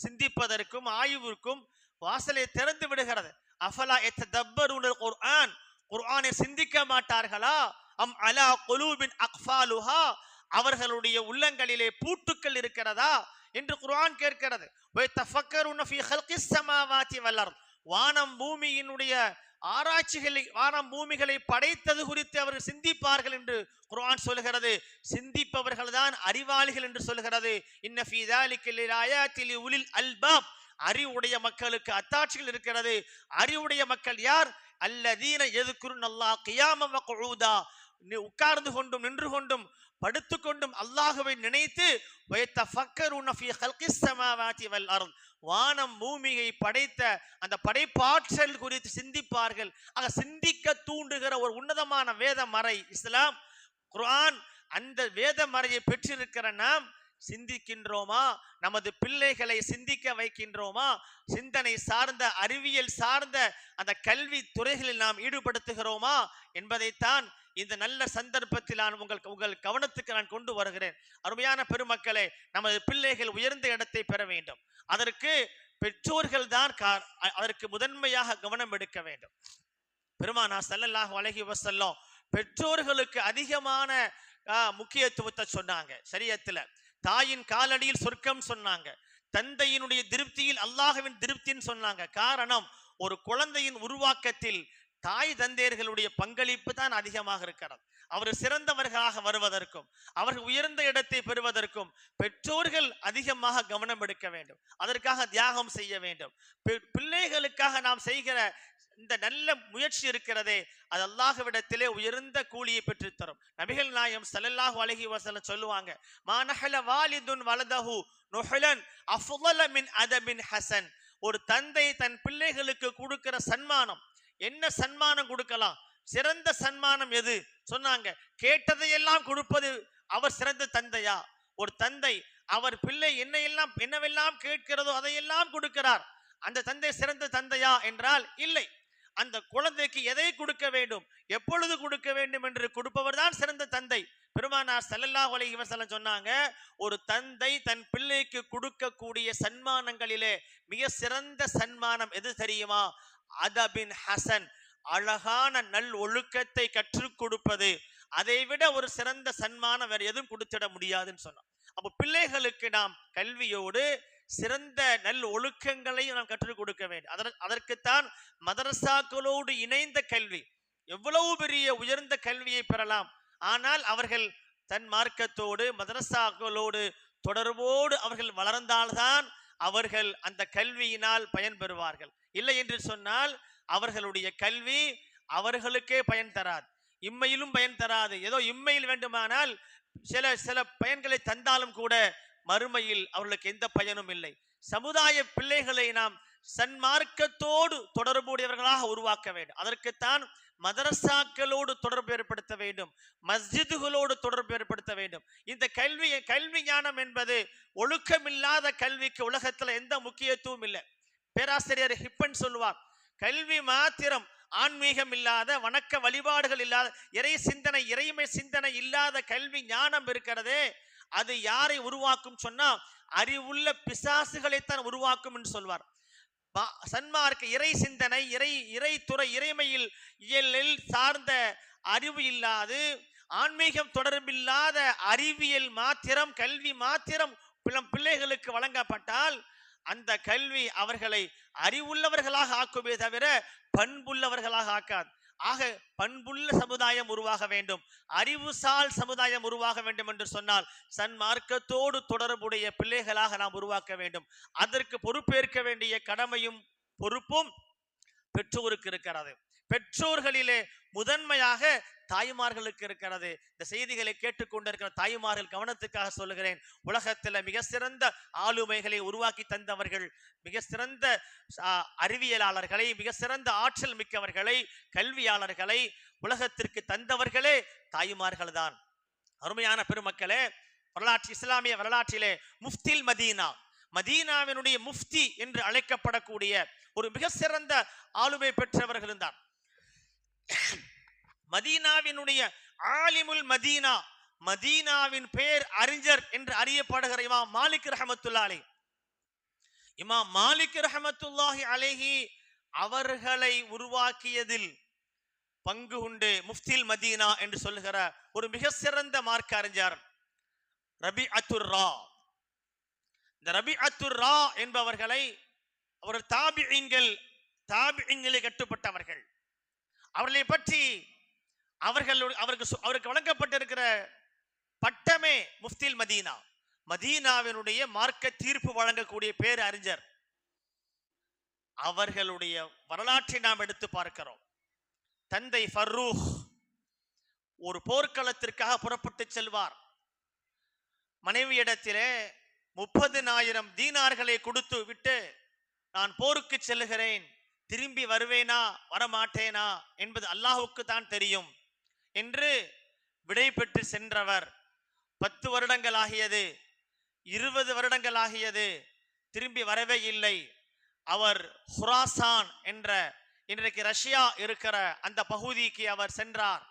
சிந்திப்பதற்கும் ஆய்வுக்கும் வாசலை திறந்து விடுகிறது. அஃபலா யததப்பருனல் குர்ஆன், குர்ஆனை சிந்திக்க மாட்டார்களா? அம் அலா குலூபின் அக்ஃபாலுஹா, அவர்களுடைய உள்ளங்களிலே பூட்டுக்கள் இருக்கிறதா என்று குர்ஆன் கேட்கிறது. வயதஃபக்கருன ஃபீ ஹல்கிஸ் ஸமாவாதி வல் அர்த், வானம் பூமியினுடைய ஆராய்ச்சிகளை, வானம் பூமிகளை படைத்தது குறித்து அவர்கள் சிந்திப்பார்கள் என்று குர்ஆன் சொல்கிறது. சிந்திப்பவர்கள் தான் அறிவாளிகள் என்று சொல்கிறது. இன்ன ஃபீ ஸாலிக லிஆயாத்தி லிஉலில் அல்பாப், அறிவுடைய மக்களுக்கு அத்தாட்சிகள் இருக்கிறது. அறிவுடைய மக்கள் யார்? அல்லதீன யذ்குருனல்லாஹ கியாமன் வ குஊதா, உட்கார்ந்து கொண்டும் நின்று கொண்டும் படுத்துக்கொண்டும் அல்லாஹ்வை நினைத்து, வயதஃபக்கருன ஃபீ ஹல்கிஸ் ஸமாவாதி வல் அர்த், வானம் பூமியை படைத்த அந்த படைப்பாற்றல் குறித்து சிந்திப்பார்கள். ஆக சிந்திக்க தூண்டுகிற ஒரு உன்னதமான வேத மறை இஸ்லாம், குர்ஆன். அந்த வேத மறையை பெற்றிருக்கிற நாம் சிந்திக்கின்றோமா? நமது பிள்ளைகளை சிந்திக்க வைக்கின்றோமா? சிந்தனை சார்ந்த, அறிவியல் சார்ந்த அந்த கல்வி துறைகளில் நாம் ஈடுபடுத்துகிறோமா என்பதைத்தான் இந்த நல்ல சந்தர்ப்பத்தில் நான் உங்கள் கவனத்துக்கு நான் கொண்டு வருகிறேன். அருமையான பெருமக்களே, நமது பிள்ளைகள் உயர்ந்த இடத்தை பெற வேண்டும். அதற்கு பெற்றோர்கள் தான் அதற்கு முதன்மையாக கவனம் எடுக்க வேண்டும். பெருமானார் ஸல்லல்லாஹு அலைஹி வஸல்லம் பெற்றோர்களுக்கு அதிகமான முக்கியத்துவத்தை சொன்னாங்க. ஷரியத்துல தாயின் காலடியில் சொர்க்கம் சொன்னாங்க, தந்தையினுடைய திருப்தியில் அல்லாஹ்வின் திருப்தின்னு சொன்னாங்க. காரணம், ஒரு குழந்தையின் உருவாக்கத்தில் தாய் தந்தையர்களுடைய பங்களிப்பு தான் அதிகமாக இருக்கிறது. அவர் சிறந்தவர்களாக வருவதற்கும், அவர்கள் உயர்ந்த இடத்தை பெறுவதற்கும் பெற்றோர்கள் அதிகமாக கவனம் எடுக்க வேண்டும். அதற்காக தியாகம் செய்ய வேண்டும். பிள்ளைகளுக்காக நாம் செய்கிற இந்த நல்ல முயற்சி இருக்கிறதே, அது அல்லாஹ்விடத்திலே உயர்ந்த கூலியை பெற்றுத்தரும். நபிகள் நாயகம் ஸல்லல்லாஹு அலைஹி வஸல்லம் சொல்லுவாங்க, மா நஹல வாலிதுன் வலதஹு நுஹலன் அஃதல மின் அதபின் ஹஸன். ஒரு தந்தை தன் பிள்ளைகளுக்கு கொடுக்கிற சன்மானம், என்ன சன்மானம் கொடுக்கலாம்? சிறந்த சன்மானம் எது சொன்னாங்க? கேட்டதையெல்லாம் கொடுப்பது அவர் சிறந்த தந்தையா? ஒரு தந்தை அவர் பிள்ளை என்னவெல்லாம் கேட்கிறதோ அதையெல்லாம் கொடுக்கிறார், அந்த தந்தை சிறந்த தந்தையா என்றால் இல்லை. அந்த குழந்தைக்கு எதை கொடுக்க வேண்டும், எப்பொழுது கொடுக்க வேண்டும் என்று கொடுப்பவர் தான் சிறந்த தந்தை. பெருமானார் ஸல்லல்லாஹு அலைஹி வஸல்லம் சொன்னாங்க, ஒரு தந்தை தன் பிள்ளைக்கு கொடுக்கக்கூடிய சன்மானங்களிலே மிக சிறந்த சன்மானம் எது தெரியுமா? அதபின் ஹசன், அழகான நல் ஒழுக்கத்தை கற்றுக் கொடுப்பது. அதை விட ஒரு சிறந்த சன்மானம் வேற எதுவும் கொடுத்திட முடியாதுன்னு சொன்னோம். அப்போ பிள்ளைகளுக்கு நாம் கல்வியோடு சிறந்த நல் ஒழுக்கங்களையும் நாம் கற்றுக் கொடுக்க வேண்டும். அதற்குத்தான் மதரசாக்களோடு இணைந்த கல்வி. எவ்வளவு பெரிய உயர்ந்த கல்வியை பெறலாம், ஆனால் அவர்கள் தன் மார்க்கத்தோடு மதரசாக்களோடு தொடர்போடு அவர்கள் வளர்ந்தால்தான் அவர்கள் அந்த கல்வியினால் பயன்பெறுவார்கள். இல்லை என்று சொன்னால் அவர்களுடைய கல்வி அவர்களுக்கே பயன் தராது, இம்மையிலும் பயன் தராது. ஏதோ இம்மையில் வேண்டுமானால் சில பயன்களை தந்தாலும் கூட மறுமையில் அவர்களுக்கு எந்த பயனும் இல்லை. சமுதாய பிள்ளைகளை நாம் சன்மார்க்கத்தோடு தொடர்புடையவர்களாக உருவாக்க வேண்டும். அதற்குத்தான் மதரசாக்களோடு தொடர்பு ஏற்படுத்த வேண்டும், மஸ்ஜிதுகளோடு தொடர்பு ஏற்படுத்த வேண்டும். இந்த கல்வி ஞானம் என்பது ஒழுக்கமில்லாத கல்விக்கு உலகத்துல எந்த முக்கியத்துவம் இல்லை. பேராசிரியர் ஹிப்பன் சொல்லுவார், கல்வி மாத்திரம் ஆன்மீகம் இல்லாத, வணக்க வழிபாடுகள் இல்லாத, இறைமை சிந்தனை இல்லாத கல்வி ஞானம் இருக்கிறதே, அது யாரை உருவாக்கும் சொன்னா அறிவுள்ள பிசாசுகளைத்தான் உருவாக்கும் என்று சொல்வார். சன்மார்க்க இறை சிந்தனை, இறைத்துறை, இறைமையில் இயலில் சார்ந்த அறிவு இல்லாது, ஆன்மீகம் தொடர்பில்லாத அறிவியல் மாத்திரம், கல்வி மாத்திரம் பிள்ளைகளுக்கு வழங்கப்பட்டால் அந்த கல்வி அவர்களை அறிவுள்ளவர்களாக ஆக்குமே தவிர பண்புள்ளவர்களாக ஆக்காது. ஆக பண்புள்ள சமுதாயம் உருவாக வேண்டும், அறிவுசால் சமுதாயம் உருவாக வேண்டும் என்று சொன்னால் சன்மார்க்கத்தோடு தொடர்புடைய பிள்ளைகளாக நாம் உருவாக்க வேண்டும். அதற்கு பொறுப்பேற்க வேண்டிய கடமையும் பொறுப்பும் பெற்றோருக்கு இருக்கிறது. பெற்றோர்களிலே முதன்மையாக தாய்மார்களுக்கு இருக்கிறது. இந்த செய்திகளை கேட்டுக்கொண்டிருக்கிற தாய்மார்கள் கவனத்துக்காக சொல்லுகிறேன். உலகத்தில் மிக சிறந்த ஆளுமைகளை உருவாக்கி தந்தவர்கள், மிக சிறந்த அறிவியலாளர்களை, மிக சிறந்த ஆற்றல் மிக்கவர்களை, கல்வியாளர்களை உலகத்திற்கு தந்தவர்களே தாய்மார்கள் தான். அருமையான பெருமக்களே, இஸ்லாமிய வரலாற்றிலே முஃப்தில் மதீனா, மதீனாவினுடைய முஃப்தி என்று அழைக்கப்படக்கூடிய ஒரு மிக சிறந்த ஆளுமை பெற்றவர்கள் தான். மதீனாவினுடைய ஆலிமுல் மதீனா, மதீனாவின் பேர் அறிஞர் என்று அறியப்படுகிற இமாம் மாலிக் ரஹமத்துல்லாஹி அலைஹி, இமாம் மாலிக் ரஹமத்துல்லாஹி அலைஹி அவர்களை உருவாக்கியதில் பங்கு உண்டு முஃப்தில் மதீனா என்று சொல்லுகிற ஒரு மிக சிறந்த மார்க்க அறிஞர் ரபிஅத்துர் ரா. இந்த ரபிஅத்துர் ரா என்பவர்களை அவர் தாபிஈன்களை கட்டுப்பட்டவர்கள். அவர்களை பற்றி அவருக்கு வழங்கப்பட்டிருக்கிற பட்டமே முஃப்தில் மதீனா, மதீனாவினுடைய மார்க்க தீர்ப்பு வழங்கக்கூடிய பேர் அறிஞர். அவர்களுடைய வரலாற்றை நாம் எடுத்து பார்க்கிறோம். தந்தை ஃபர்ரூக் ஒரு போர்க்களத்திற்காக புறப்பட்டு செல்வார். மனைவியிடத்திலே 30,000 தீனார்களை கொடுத்து விட்டு நான் போருக்கு செல்லுகிறேன், திரும்பி வருவேனா வரமாட்டேனா என்பது அல்லாஹுக்கு தான் தெரியும் என்று விடை பெற்று சென்றவர் 10 வருடங்கள் ஆகியது, 20 வருடங்கள் ஆகியது, திரும்பி வரவே இல்லை. அவர் ஹுராசான் என்ற இன்றைக்கு ரஷ்யா இருக்கிற அந்த பகுதிக்கு அவர் சென்றார்.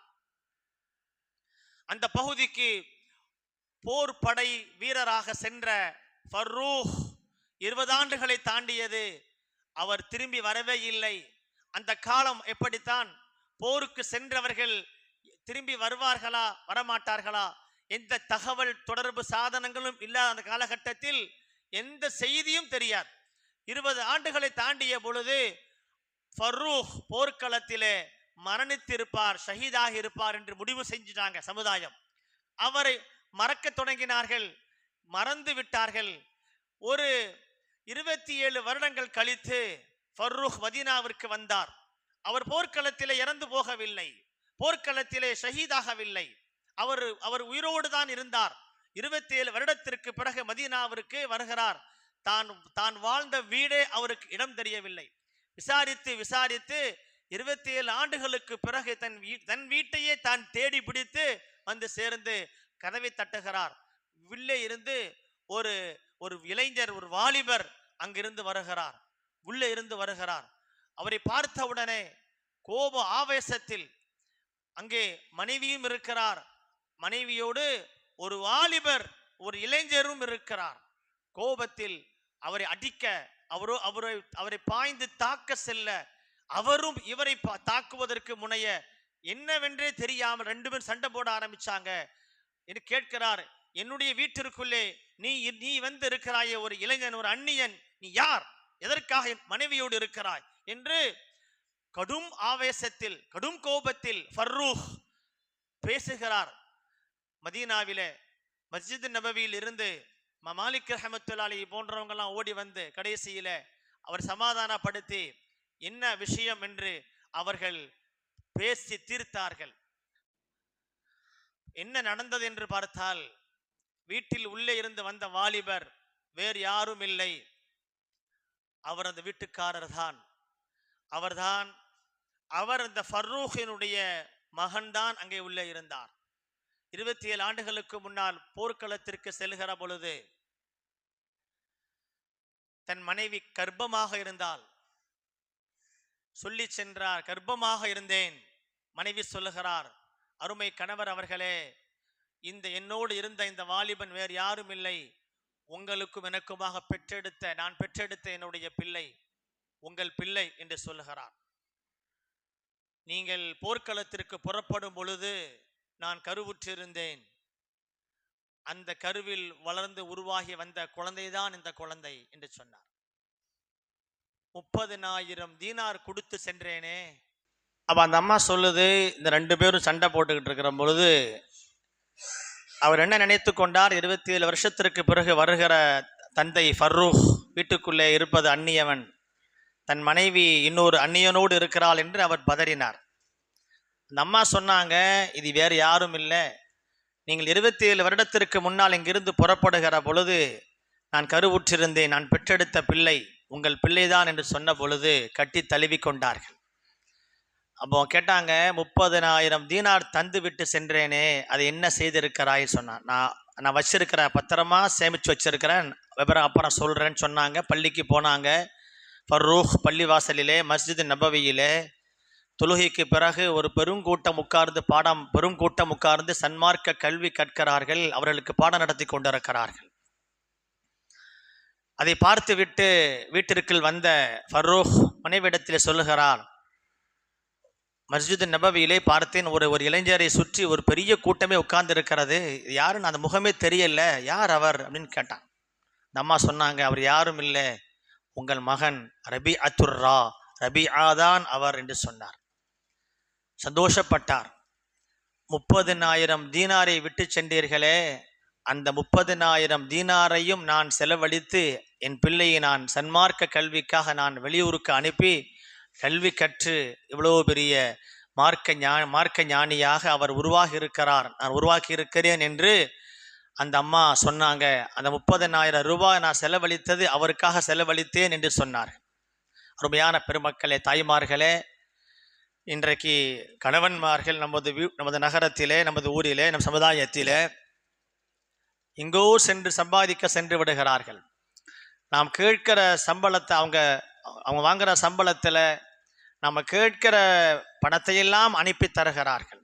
அந்த பகுதிக்கு போர் படை வீரராக சென்ற ஃபர்ரூக் 20 ஆண்டுகளை தாண்டியது, அவர் திரும்பி வரவே இல்லை. அந்த காலம் எப்படித்தான், போருக்கு சென்றவர்கள் திரும்பி வருவார்களா வரமாட்டார்களா, எந்த தகவல் தொடர்பு சாதனங்களும் இல்லாத அந்த காலகட்டத்தில் எந்த செய்தியும் தெரியாது. 20 ஆண்டுகளை தாண்டிய பொழுது ஃபர்ரூக் போர்க்களத்திலே மரணித்திருப்பார், ஷஹீதாக இருப்பார் என்று முடிவு செஞ்சிட்டாங்க சமுதாயம். அவரை மறக்க தொடங்கினார்கள், மறந்து விட்டார்கள். ஒரு 27 வருடங்கள் கழித்து ஃபர்ரூக் மதீனாவிற்கு வந்தார். அவர் போர்க்களத்திலே இறந்து போகவில்லை, போர்க்களத்திலே ஷஹீதாகவில்லை, அவர் உயிரோடு தான் இருந்தார். 27 வருடத்திற்கு பிறகு மதீனாவிற்கு வருகிறார். தான் வாழ்ந்த வீடே அவருக்கு இடம் தெரியவில்லை. விசாரித்து 27 ஆண்டுகளுக்கு பிறகு தன் வீட்டையே தான் தேடி பிடித்து வந்து சேர்ந்து கதவை தட்டுகிறார். உள்ளே இருந்து ஒரு இளைஞர், ஒரு வாலிபர் அங்கிருந்து வருகிறார், உள்ளே இருந்து வருகிறார். அவரை பார்த்தவுடனே கோப ஆவேசத்தில், அங்கே மனைவியும் இருக்கிறார், மனைவியோடு ஒரு வாலிபர் ஒரு இளைஞரும் இருக்கிறார். கோபத்தில் அவரை அடிக்க, அவரை பாய்ந்து தாக்க செல்ல, அவரும் இவரை தாக்குவதற்கு முனைய என்னவென்றே தெரியாமல் 2 பேரும் சண்டை போட ஆரம்பிச்சாங்க என்று கேட்கிறார். என்னுடைய வீட்டிற்குள்ளே நீ வந்து இருக்கிறாயே, ஒரு இளைஞன், ஒரு அந்நியன், நீ யார், எதற்காக என் மனைவியோடு இருக்கிறாய் என்று கடும் ஆவேசத்தில், கடும் கோபத்தில் ஃபர்ரூக் பேசுகிறார். மதீனாவிலே மஸ்ஜித் நபவியில் இருந்து மாலிக் ரஹ்மத்துல்லாஹி அலைஹி போன்றவங்க எல்லாம் ஓடி வந்து கடைசியில அவர் சமாதானப்படுத்தி என்ன விஷயம் என்று அவர்கள் பேசி தீர்த்தார்கள். என்ன நடந்தது என்று பார்த்தால், வீட்டில் உள்ளே இருந்து வந்த வாலிபர் வேறு யாரும் இல்லை, அவர் அந்த வீட்டுக்காரர் தான். அவர் அந்த ஃபர்ரூக்கினுடைய மகன்தான் அங்கே உள்ளே இருந்தார். 27 ஆண்டுகளுக்கு முன்னால் போர்க்களத்திற்கு செல்கிற பொழுது தன் மனைவி கர்ப்பமாக இருந்தால் சொல்லி சென்றார், கர்ப்பமாக இருந்தேன். மனைவி சொல்லுகிறார், அருமை கணவர் அவர்களே, என்னோடு இருந்த இந்த வாலிபன் வேறு யாரும் இல்லை, உங்களுக்கும் எனக்குமாக நான் பெற்றெடுத்த என்னுடைய பிள்ளை, உங்கள் பிள்ளை என்று சொல்லுகிறார். நீங்கள் போர்க்களத்திற்கு புறப்படும் பொழுது நான் கருவுற்றிருந்தேன், அந்த கருவில் வளர்ந்து உருவாகி வந்த குழந்தைதான் இந்த குழந்தை என்று சொன்னார். 30,000 தீனார் கொடுத்து சென்றேனே. அப்ப அந்த அம்மா சொல்லுது, இந்த 2 பேரும் சண்டை போட்டுக்கிட்டு இருக்கிற பொழுது அவர் என்ன நினைத்து கொண்டார், 27 வருஷத்திற்கு பிறகு வருகிற தந்தை ஃபர்ரூக் வீட்டுக்குள்ளே இருப்பது அந்நியவன், தன் மனைவி இன்னொரு அந்நியனோடு இருக்கிறாள் என்று அவர் பதறினார். அந்த அம்மா சொன்னாங்க, இது வேறு யாரும் இல்லை, நீங்கள் 27 வருடத்திற்கு முன்னால் இங்கிருந்து புறப்படுகிற பொழுது நான் கருவுற்றிருந்தேன், நான் பெற்றெடுத்த பிள்ளை உங்கள் பிள்ளைதான் என்று சொன்ன பொழுது கட்டி தழுவி கொண்டார்கள். அப்போ கேட்டாங்க, 30,000 தீனார் தந்து விட்டு சென்றேனே, அதை என்ன செய்திருக்கிறாய் சொன்னான். நான் வச்சிருக்கிறேன், பத்திரமா சேமித்து வச்சிருக்கிறேன், விவரம் அப்புறம் சொல்கிறேன்னு சொன்னாங்க. பள்ளிக்கு போனாங்க. ஃபர்ரூக் பள்ளிவாசலிலே மஸ்ஜித் நபவியிலே தொழுகைக்கு பிறகு ஒரு பெருங்கூட்டம் உட்கார்ந்து சன்மார்க்க கல்வி கற்கிறார்கள், அவர்களுக்கு பாடம் நடத்தி கொண்டிருக்கிறார்கள். அதை பார்த்து விட்டு வீட்டிற்குள் வந்த ஃபர்ரூக் மனைவிடத்தில் சொல்லுகிறார், மஸ்ஜித் நபவியிலே பார்த்தேன், ஒரு இளைஞரை சுற்றி ஒரு பெரிய கூட்டமே உட்கார்ந்து இருக்கிறது, யாருன்னு அந்த முகமே தெரியல, யார் அவர் அப்படின்னு கேட்டான். இந்த அம்மா சொன்னாங்க, அவர் யாரும் இல்லை, உங்கள் மகன் ரபிஆ தான் அவர் என்று சொன்னார். சந்தோஷப்பட்டார். 30,000 தீனாரை விட்டு சென்றீர்களே, அந்த 30,000 தீனாரையும் நான் செலவழித்து என் பிள்ளையை நான் சன்மார்க்க கல்விக்காக நான் வெளியூருக்கு அனுப்பி கல்வி கற்று இவ்வளோ பெரிய மார்க்க ஞானியாக அவர் நான் உருவாக்கி இருக்கிறேன் என்று அந்த அம்மா சொன்னாங்க. அந்த 30,000 ரூபாய் நான் செலவழித்தது அவருக்காக செலவழித்தேன் என்று சொன்னார். அருமையான பெருமக்களே, தாய்மார்களே, இன்றைக்கு கணவன்மார்கள் நமது நகரத்திலே, நமது ஊரிலே, நம் சமுதாயத்திலே எங்கோ சென்று விடுகிறார்கள். நாம் கேட்கிற சம்பளத்தை அவங்க வாங்குகிற சம்பளத்தில் நம்ம கேட்கிற பணத்தையெல்லாம் அனுப்பி தருகிறார்கள்.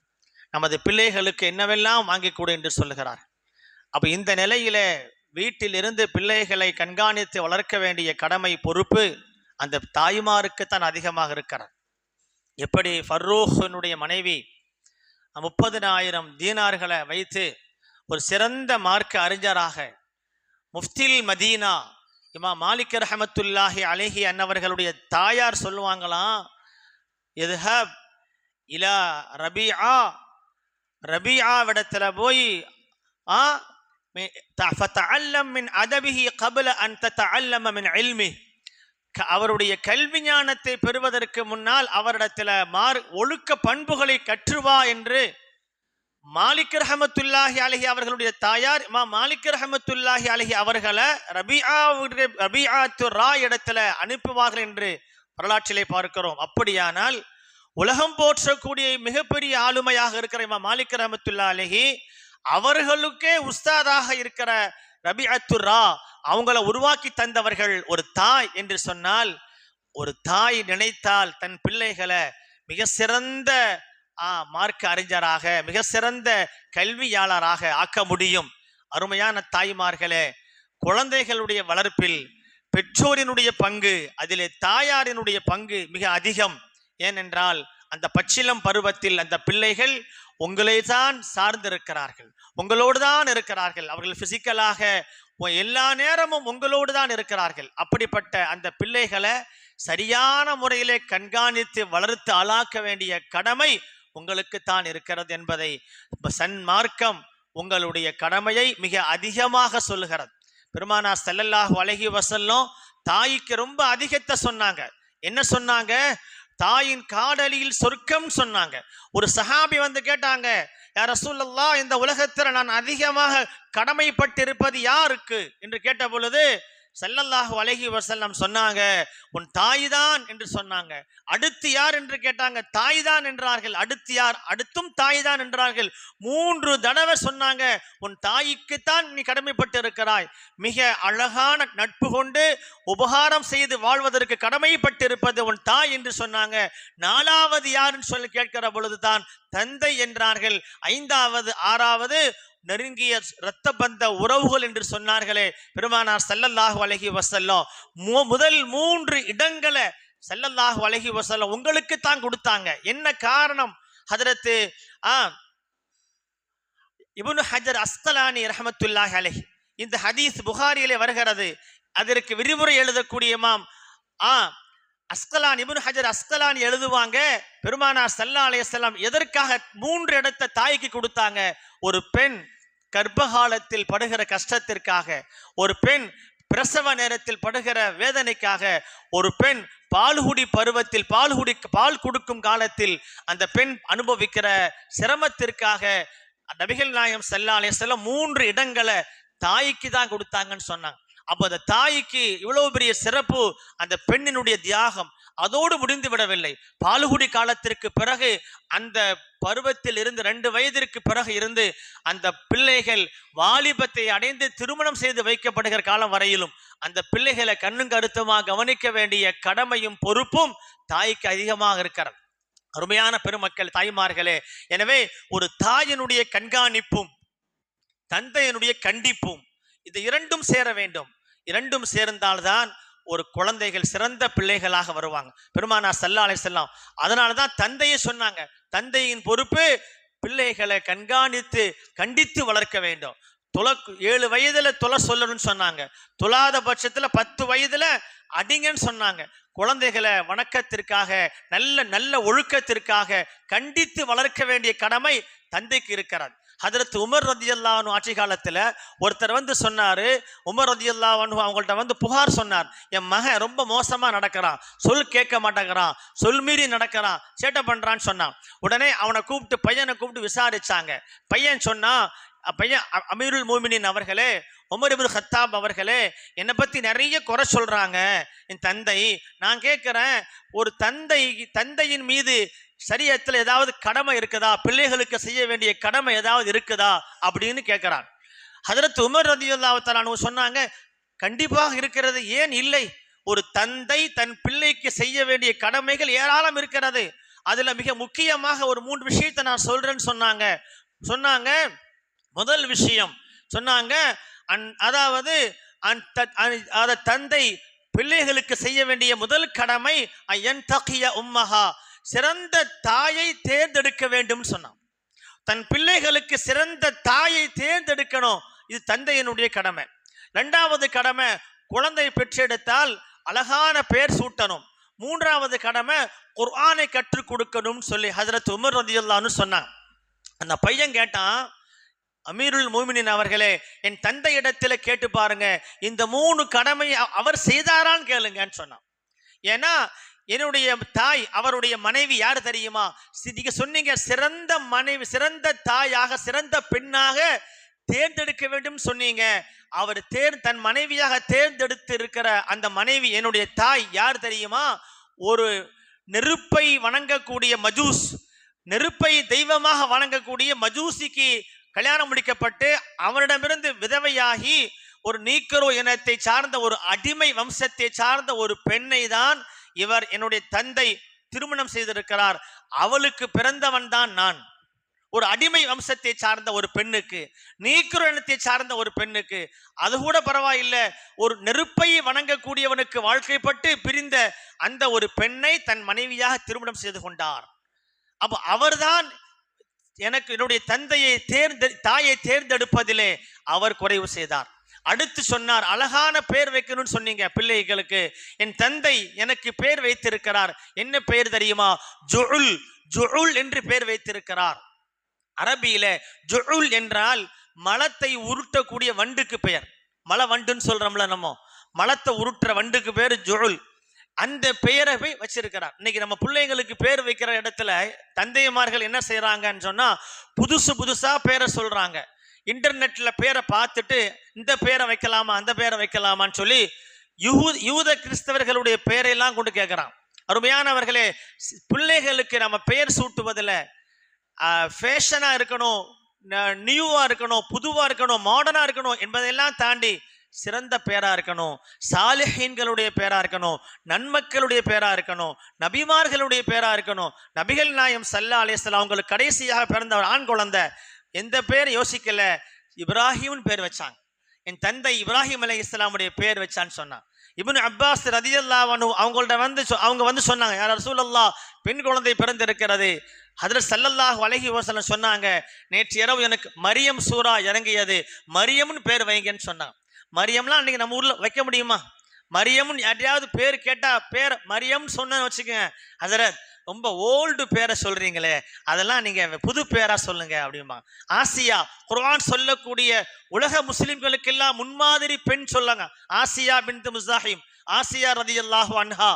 நமது பிள்ளைகளுக்கு என்னவெல்லாம் வாங்கி கொடு என்று சொல்லுகிறார்கள். அப்போ இந்த நிலையில வீட்டிலிருந்து பிள்ளைகளை கண்காணித்து வளர்க்க வேண்டிய கடமை, பொறுப்பு அந்த தாய்மாருக்குத்தான் அதிகமாக இருக்கிறது. எப்படி ஃபர்ரூக்கினுடைய மனைவி 30,000 தீனார்களை வைத்து ஒரு சிறந்த மார்க்க அறிஞராக முஃப்தில் மதீனா இமாம் மாலிக் ரஹ்மத்துல்லாஹி அலைஹி அன்னவர்களுடைய தாயார் சொல்லுவாங்களாம், இத்ஹப் இலா ரபிஆவிடத்துல போய் ஃபதஅல்லம் மின் அதபிஹி கப்ல அன் ததஅல்லம மின் இல்மிஹி, அவருடைய கல்வி ஞானத்தை பெறுவதற்கு முன்னால் அவரிடத்துல ஒழுக்க பண்புகளை கற்றுவா என்று மாலிக் ரஹ்மத்துல்லாஹி அலைஹி அவர்களுடைய தாயார் இமாம் மாலிக் ரஹ்மத்துல்லாஹி அலைஹி அவர்களை ரபிஆத்து ரா இடத்துல அனுப்புவார்கள் என்று வரலாற்றிலே பார்க்கிறோம். அப்படியானால் உலகம் போற்றக்கூடிய மிகப்பெரிய ஆளுமையாக இருக்கிற இமாம் மாலிக் ரஹ்மத்துல்லாஹி அலைஹி அவர்களுக்கே உஸ்தாதாக இருக்கிற ரபிஆத்து ரா அவங்கள உருவாக்கி தந்தவர்கள் ஒரு தாய் என்று சொன்னால், ஒரு தாய் நினைத்தால் தன் பிள்ளைகளை மிக சிறந்த மார்க்க அறிஞராக, மிக சிறந்த கல்வியாளராக ஆக்க முடியும். அருமையான தாய்மார்களே, குழந்தைகளுடைய வளர்ப்பில் பெற்றோரினுடைய பங்கு, அதிலே தாயாரினுடைய பங்கு மிக அதிகம். ஏனென்றால் அந்த பச்சிளம் பருவத்தில் அந்த பிள்ளைகள் உங்களை தான் சார்ந்திருக்கிறார்கள், உங்களோடு தான் இருக்கிறார்கள். அவர்கள் பிசிக்கலாக எல்லா நேரமும் உங்களோடு தான் இருக்கிறார்கள். அப்படிப்பட்ட அந்த பிள்ளைகளை சரியான முறையிலே கண்காணித்து வளர்த்து ஆளாக்க வேண்டிய கடமை உங்களுக்கு தான் இருக்கிறது என்பதை சன்மார்க்கம் உங்களுடைய கடமையை மிக அதிகமாக சொல்லுகிறது. பெருமானார் ஸல்லல்லாஹு அலைஹி வஸல்லம் தாய்க்கு ரொம்ப அதிகத்தை சொன்னாங்க. என்ன சொன்னாங்க? தாயின் காடலியில் சொர்க்கம் சொன்னாங்க. ஒரு சஹாபி வந்து கேட்டாங்க, யா ரசூலல்லாஹ், இந்த உலகத்தில் நான் அதிகமாக கடமைப்பட்டிருப்பது யாருக்கு என்று கேட்ட பொழுது ஸல்லல்லாஹு அலைஹி வஸல்லம் சொன்னாங்க, உன் தாய் தான் என்று சொன்னாங்க. அடுத்து யார் என்று கேட்டாங்க, தாய் தான் என்றார்கள். அடுத்து யார்? அடுத்தும் தாய் தான் என்றார்கள். 3 தடவை சொன்னாங்க, உன் தாய்க்குத்தான் நீ கடமைப்பட்டு இருக்கிறாய். மிக அழகான நட்பு கொண்டு உபகாரம் செய்து வாழ்வதற்கு கடமைப்பட்டிருப்பது உன் தாய் என்று சொன்னாங்க. 4வது யாருன்னு சொல்லி கேட்கிற பொழுதுதான் தந்தை என்றார்கள். 5வது 6வது நெருங்கிய இரத்த பந்த உறவுகள் என்று சொன்னார்களே பெருமானார் ஸல்லல்லாஹு அலைஹி வஸல்லம். முதல் 3 இடங்களை ஸல்லல்லாஹு அலைஹி வஸல்லம் உங்களுக்கு தான் கொடுத்தாங்க. என்ன காரணம்? ஹஜ்ரத் இப்னு ஹஜர் அஸ்கலானி ரஹ்மத்துல்லாஹி அலைஹி, இந்த ஹதீஸ் புகாரியிலே வருகிறது. அதற்கு விரிவுரை எழுதக்கூடிய இமாம் அஸ்கலான் இப்னு ஹஜர் அஸ்கலானி எழுதுவாங்க, பெருமானார் ஸல்லல்லாஹு அலைஹி வஸல்லம் எதற்காக 3 இடத்தை தாய்க்கு கொடுத்தாங்க? ஒரு பெண் கர்ப்பகாலத்தில் படுகிற கஷ்டத்திற்காக, ஒரு பெண் பிரசவ நேரத்தில் படுகிற வேதனைக்காக, ஒரு பெண் பால்குடி பருவத்தில் பால் கொடுக்கும் காலத்தில் அந்த பெண் அனுபவிக்கிற சிரமத்திற்காக நபிகள் நாயகம் ஸல்லல்லாஹு அலைஹி வஸல்லம் 3 இடங்களை தாய்க்கு தான் கொடுத்தாங்கன்னு சொன்னாங்க. அப்போ அந்த தாய்க்கு இவ்வளவு பெரிய சிறப்பு, அந்த பெண்ணினுடைய தியாகம் அதோடு முடிந்து விடவில்லை. பாலுகுடி காலத்திற்கு பிறகு அந்த பருவத்தில் இருந்து 2 வயதிற்கு பிறகு இருந்து அந்த பிள்ளைகள் வாலிபத்தை அடைந்து திருமணம் செய்து வைக்கப்படுகிற காலம் வரையிலும் அந்த பிள்ளைகளை கண்ணும் கருத்துமாக கவனிக்க வேண்டிய கடமையும் பொறுப்பும் தாய்க்கு அதிகமாக இருக்கிறது. அருமையான பெருமக்கள், தாய்மார்களே, எனவே ஒரு தாயினுடைய கண்காணிப்பும் தந்தையினுடைய கண்டிப்பும் இது 2ம் சேர வேண்டும். 2ம் சேர்ந்தால்தான் ஒரு குழந்தைகள் சிறந்த பிள்ளைகளாக வருவாங்க. பெருமானார் ஸல்லல்லாஹு அலைஹி வஸல்லம் அதனாலதான் தந்தையை சொன்னாங்க, தந்தையின் பொறுப்பு பிள்ளைகளை கண்காணித்து கண்டித்து வளர்க்க வேண்டும். 7 வயதுல தொலை சொல்லணும்னு சொன்னாங்க. தொழாத பட்சத்துல 10 வயதுல அடிங்கன்னு சொன்னாங்க. குழந்தைகளை வணக்கத்திற்காக நல்ல ஒழுக்கத்திற்காக கண்டித்து வளர்க்க வேண்டிய கடமை தந்தைக்கு இருக்கிறது. ஹஜ்ரத் உமர் ரலியல்லாஹு அன்ஹு ஆட்சி காலத்துல ஒருத்தர் வந்து சொன்னாரு, உமர் ரலியல்லாஹு அன்ஹு அவங்கள்ட்ட வந்து புகார் சொன்னார், என் மகன் ரொம்ப மோசமா நடக்கிறான், சொல் கேட்க மாட்டேங்கிறான், சொல் மீறி நடக்கிறான், சேட்டை பண்றான்னு சொன்னான். உடனே பையனை கூப்பிட்டு விசாரிச்சாங்க. பையன் சொன்னா, அமீருல் மோமினின் அவர்களே, உமர் இப்னு கத்தாப் அவர்களே, என்னை பத்தி நிறைய குறை சொல்றாங்க என் தந்தை. நான் கேட்கிறேன், ஒரு தந்தையின் மீது சரியத்துல ஏதாவது கடமை இருக்குதா, பிள்ளைகளுக்கு செய்ய வேண்டிய கடமை ஏதாவது இருக்குதா அப்படின்னு கேட்கிறான். ஹஜ்ரத் உமர் ரலியல்லாஹு தஆலா அன்ஹு சொன்னாங்க, கண்டிப்பாக இருக்கிறது, ஏன் இல்லை? ஒரு தந்தை தன் பிள்ளைக்கு செய்ய வேண்டிய கடமைகள் ஏராளம் இருக்கிறது. அதுல மிக முக்கியமாக ஒரு 3 விஷயத்தை நான் சொல்றேன்னு சொன்னாங்க. முதல் விஷயம் சொன்னாங்க, அதாவது தந்தை பிள்ளைகளுக்கு செய்ய வேண்டிய முதல் கடமை அயன்தகிய உம்மஹா, சிறந்த தாயை தேர்ந்தெடுக்க வேண்டும் சொன்னான். தன் பிள்ளைகளுக்கு சிறந்த தாயை தேர்ந்தெடுக்கணும், இது தந்தையினுடைய கடமை. 2வது கடமை, குழந்தை பெற்றெடுத்தால் அழகான பெயர் சூட்டணும். 3வது கடமை, குர்ஆனை கற்றுக் கொடுக்கணும்னு சொல்லி ஹஜ்ரத் உமர் ரலியல்லாஹு அன்ஹு சொன்னாங்க. அந்த பையன் கேட்டான், அமீருல் மோமினின் அவர்களே, என் தந்தை இடத்துல கேட்டு பாருங்க, இந்த 3 கடமை அவர் செய்தாரான்னு கேளுங்கன்னு சொன்னான். ஏன்னா என்னுடைய தாய், அவருடைய மனைவி யாரு தெரியுமா? நீங்க சொன்னீங்க சிறந்த மனைவி, சிறந்த தாயாக, சிறந்த பெண்ணாக தேர்ந்தெடுக்க வேண்டும் சொன்னீங்க. அவர் தன் மனைவியாக தேர்ந்தெடுத்து இருக்கிற அந்த மனைவி என்னுடைய தாய் யார் தெரியுமா? ஒரு நெருப்பை வணங்கக்கூடிய மஜூஸ், நெருப்பை தெய்வமாக வணங்கக்கூடிய மஜூசிக்கு கல்யாணம் முடிக்கப்பட்டு அவனிடமிருந்து விதவையாகி ஒரு நீக்கரோ இனத்தை சார்ந்த ஒரு அடிமை வம்சத்தை சார்ந்த ஒரு பெண்ணை தான் இவர் என்னுடைய தந்தை திருமணம் செய்திருக்கிறார். அவளுக்கு பிறந்தவன் தான் நான். ஒரு அடிமை வம்சத்தை சார்ந்த ஒரு பெண்ணுக்கு, நீக்கரோ இனத்தை சார்ந்த ஒரு பெண்ணுக்கு, அது கூட பரவாயில்லை, ஒரு நெருப்பை வணங்கக்கூடியவனுக்கு வாழ்க்கைப்பட்டு பிரிந்த அந்த ஒரு பெண்ணை தன் மனைவியாக திருமணம் செய்து கொண்டார். அப்போ அவர்தான் எனக்கு என்னுடைய தாயை தேர்ந்தெடுப்பதிலே அவர் குறைவு செய்தார். அடுத்து சொன்னார், அழகான பேர் வைக்கணும்னு சொன்னீங்க பிள்ளைகளுக்கு, என் தந்தை எனக்கு பேர் வைத்திருக்கிறார். என்ன பெயர் தெரியுமா? ஜுஉல். ஜுஉல் என்று பேர் வைத்திருக்கிறார். அரபியில ஜுஉல் என்றால் மலத்தை உருட்டக்கூடிய வண்டுக்கு பெயர். மல வண்டுன்னு சொல்றோம்ல, நம்ம மலத்தை உருட்டுற வண்டுக்கு பேர் ஜுஉல். அந்த பெயரை போய் வச்சிருக்கிறார். இன்னைக்கு நம்ம பிள்ளைங்களுக்கு பேர் வைக்கிற இடத்துல தந்தைமார்கள் என்ன செய்யறாங்கன்னு சொன்னா, புதுசா பேரை சொல்றாங்க. இன்டர்நெட்ல பேரை பார்த்துட்டு இந்த பேரை வைக்கலாமா அந்த பேரை வைக்கலாமான்னு சொல்லி யூத கிறிஸ்தவர்களுடைய பெயரெல்லாம் கொண்டு கேட்கிறான். அருமையானவர்களே, பிள்ளைகளுக்கு நம்ம பெயர் சூட்டுவதில் ஃபேஷனா இருக்கணும், நியூவா இருக்கணும், புதுவா இருக்கணும், மாடர்னா இருக்கணும் என்பதையெல்லாம் தாண்டி சிறந்த பேரா இருக்கணும், சாலிஹீன்களுடைய பேரா இருக்கணும், நன்மக்களுடைய பேரா இருக்கணும், நபிமார்களுடைய பேரா இருக்கணும். நபிகள் நாயம் ஸல்லல்லாஹு அலைஹி வஸல்லம் அவங்களுக்கு கடைசியாக பிறந்த ஒரு ஆண் குழந்தை எந்த பேர் யோசிக்கல, இப்ராஹிம்னு பேர் வச்சாங்க. என் தந்தை இப்ராஹிம் அலைஹிஸ்ஸலாமுடைய பேர் வச்சான்னு சொன்னான். இப்னு அப்பாஸ் ரலியல்லாஹு அன்ஹு அவங்க வந்து சொன்னாங்க, யா ரசூலல்லாஹ், பெண் குழந்தை பிறந்திருக்கிறது. ஹஜ்ரத் ஸல்லல்லாஹு அலைஹி வஸல்லம் சொன்னாங்க, நேற்று இரவு எனக்கு மரியம் சூரா இறங்கியது, மரியம்னு பேர் வைங்கன்னு சொன்னாங்க. மரியம்லாம் அன்னைக்கு நம்ம ஊர்ல வைக்க முடியுமா? மரியம்னு யாரையாவது பேர் கேட்டா பேர் மரியம் சொன்னு வச்சுக்கோங்க, ஹஜ்ரத் ரொம்ப ஓல்டு பேரை சொல்றீங்களே, அதெல்லாம் நீங்க புது பேரா சொல்லுங்க அப்படிம்பா. ஆசியா, குர்ஆன் சொல்லக்கூடிய உலக முஸ்லிம்களுக்கெல்லாம் முன்மாதிரி பெண் சொல்லுங்க, ஆசியா பின்த் முஸாஹிம், ஆசியா ரலியல்லாஹு அன்ஹா,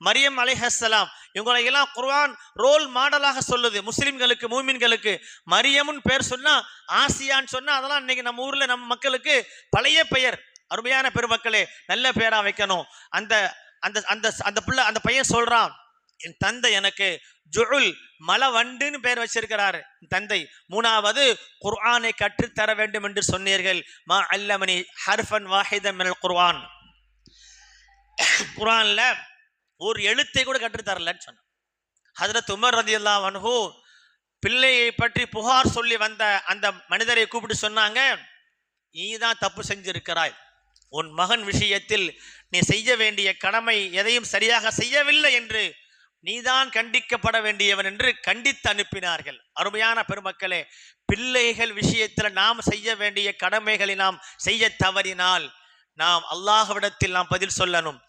மரியம் அலைஹிஸ்ஸலாம், இவங்களை எல்லாம் குர்ஆன் ரோல் மாடலாக சொல்லுது முஸ்லிம்களுக்கு, மூமின்களுக்கு. மரியம்னு பேர் சொன்னா, ஆசியான்னு சொன்னா, அதெல்லாம் இன்னைக்கு நம்ம ஊர்ல நம்ம மக்களுக்கு பழைய பெயர். அருமையான பெருமக்களே, நல்ல பேரா வைக்கணும். அந்த அந்த அந்த அந்த பிள்ளை அந்த பையன் சொல்றான், என் தந்தை எனக்கு ஜுஉல் மலவண்டுன்னு பேர் வச்சிருக்கிறாரு தந்தை. மூணாவது, குர்ஆனை கற்றுத்தர வேண்டும் என்று சொன்னீர்கள். மா அல்லமனி ஹர்ஃபன் வாஹிதன் மினல் குர்ஆன், குர்ஆன்ல ஒரு எழுத்தை கூட கற்றுத்தரலன்னு சொன்னான். ஹஜ்ரத் உமர் ரலியல்லாஹு அன்ஹு பிள்ளையை பற்றி புகார் சொல்லி வந்த அந்த மனிதரை கூப்பிட்டு சொன்னாங்க, நீதான் தப்பு செஞ்சிருக்கிறாய், உன் மகன் விஷயத்தில் நீ செய்ய வேண்டிய கடமை எதையும் சரியாக செய்யவில்லை என்று நீதான் கண்டிக்கப்பட வேண்டியவன் என்று கண்டித்து அனுப்பினார்கள். அருமையான பெருமக்களே, பிள்ளைகள் விஷயத்தில் நாம் செய்ய வேண்டிய கடமைகளை நாம் செய்ய தவறினால் நாம் அல்லாஹ்விடத்தில் நாம் பதில் சொல்லணும்.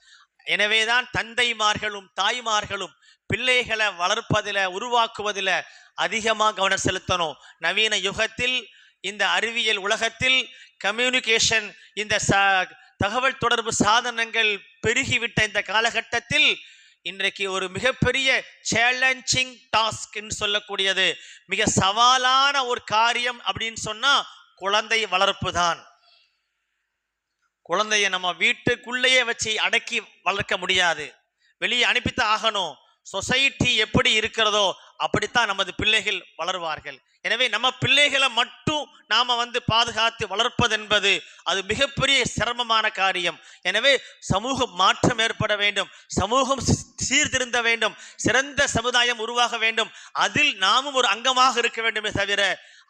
எனவேதான் தந்தைமார்களும் தாய்மார்களும் பிள்ளைகளை வளர்ப்பதில், உருவாக்குவதில் அதிகமாக கவனம் செலுத்தணும். நவீன யுகத்தில், இந்த அறிவியல் உலகத்தில், கம்யூனிகேஷன், இந்த தகவல் தொடர்பு சாதனங்கள் பெருகிவிட்ட இந்த காலகட்டத்தில் இன்றைக்கு ஒரு மிகப்பெரிய சேலஞ்சிங் டாஸ்க் சொல்லக்கூடியது, மிக சவாலான ஒரு காரியம் அப்படின்னு சொன்னா குழந்தை வளர்ப்பு தான். குழந்தைய நம்ம வீட்டுக்குள்ளேயே வச்சு அடக்கி வளர்க்க முடியாது, வெளியே அனுப்பித்தான் ஆகணும். சொசைட்டி எப்படி இருக்கிறதோ அப்படித்தான் நமது பிள்ளைகள் வளருவார்கள். எனவே நம்ம பிள்ளைகளை மட்டும் நாம பாதுகாத்து வளர்ப்பது என்பது அது மிகப்பெரிய சிரமமான காரியம். எனவே சமூக மாற்றம் ஏற்பட வேண்டும், சமூகம் சீர்திருந்த வேண்டும், சிறந்த சமுதாயம் உருவாக வேண்டும். அதில் நாமும் ஒரு அங்கமாக இருக்க வேண்டுமே தவிர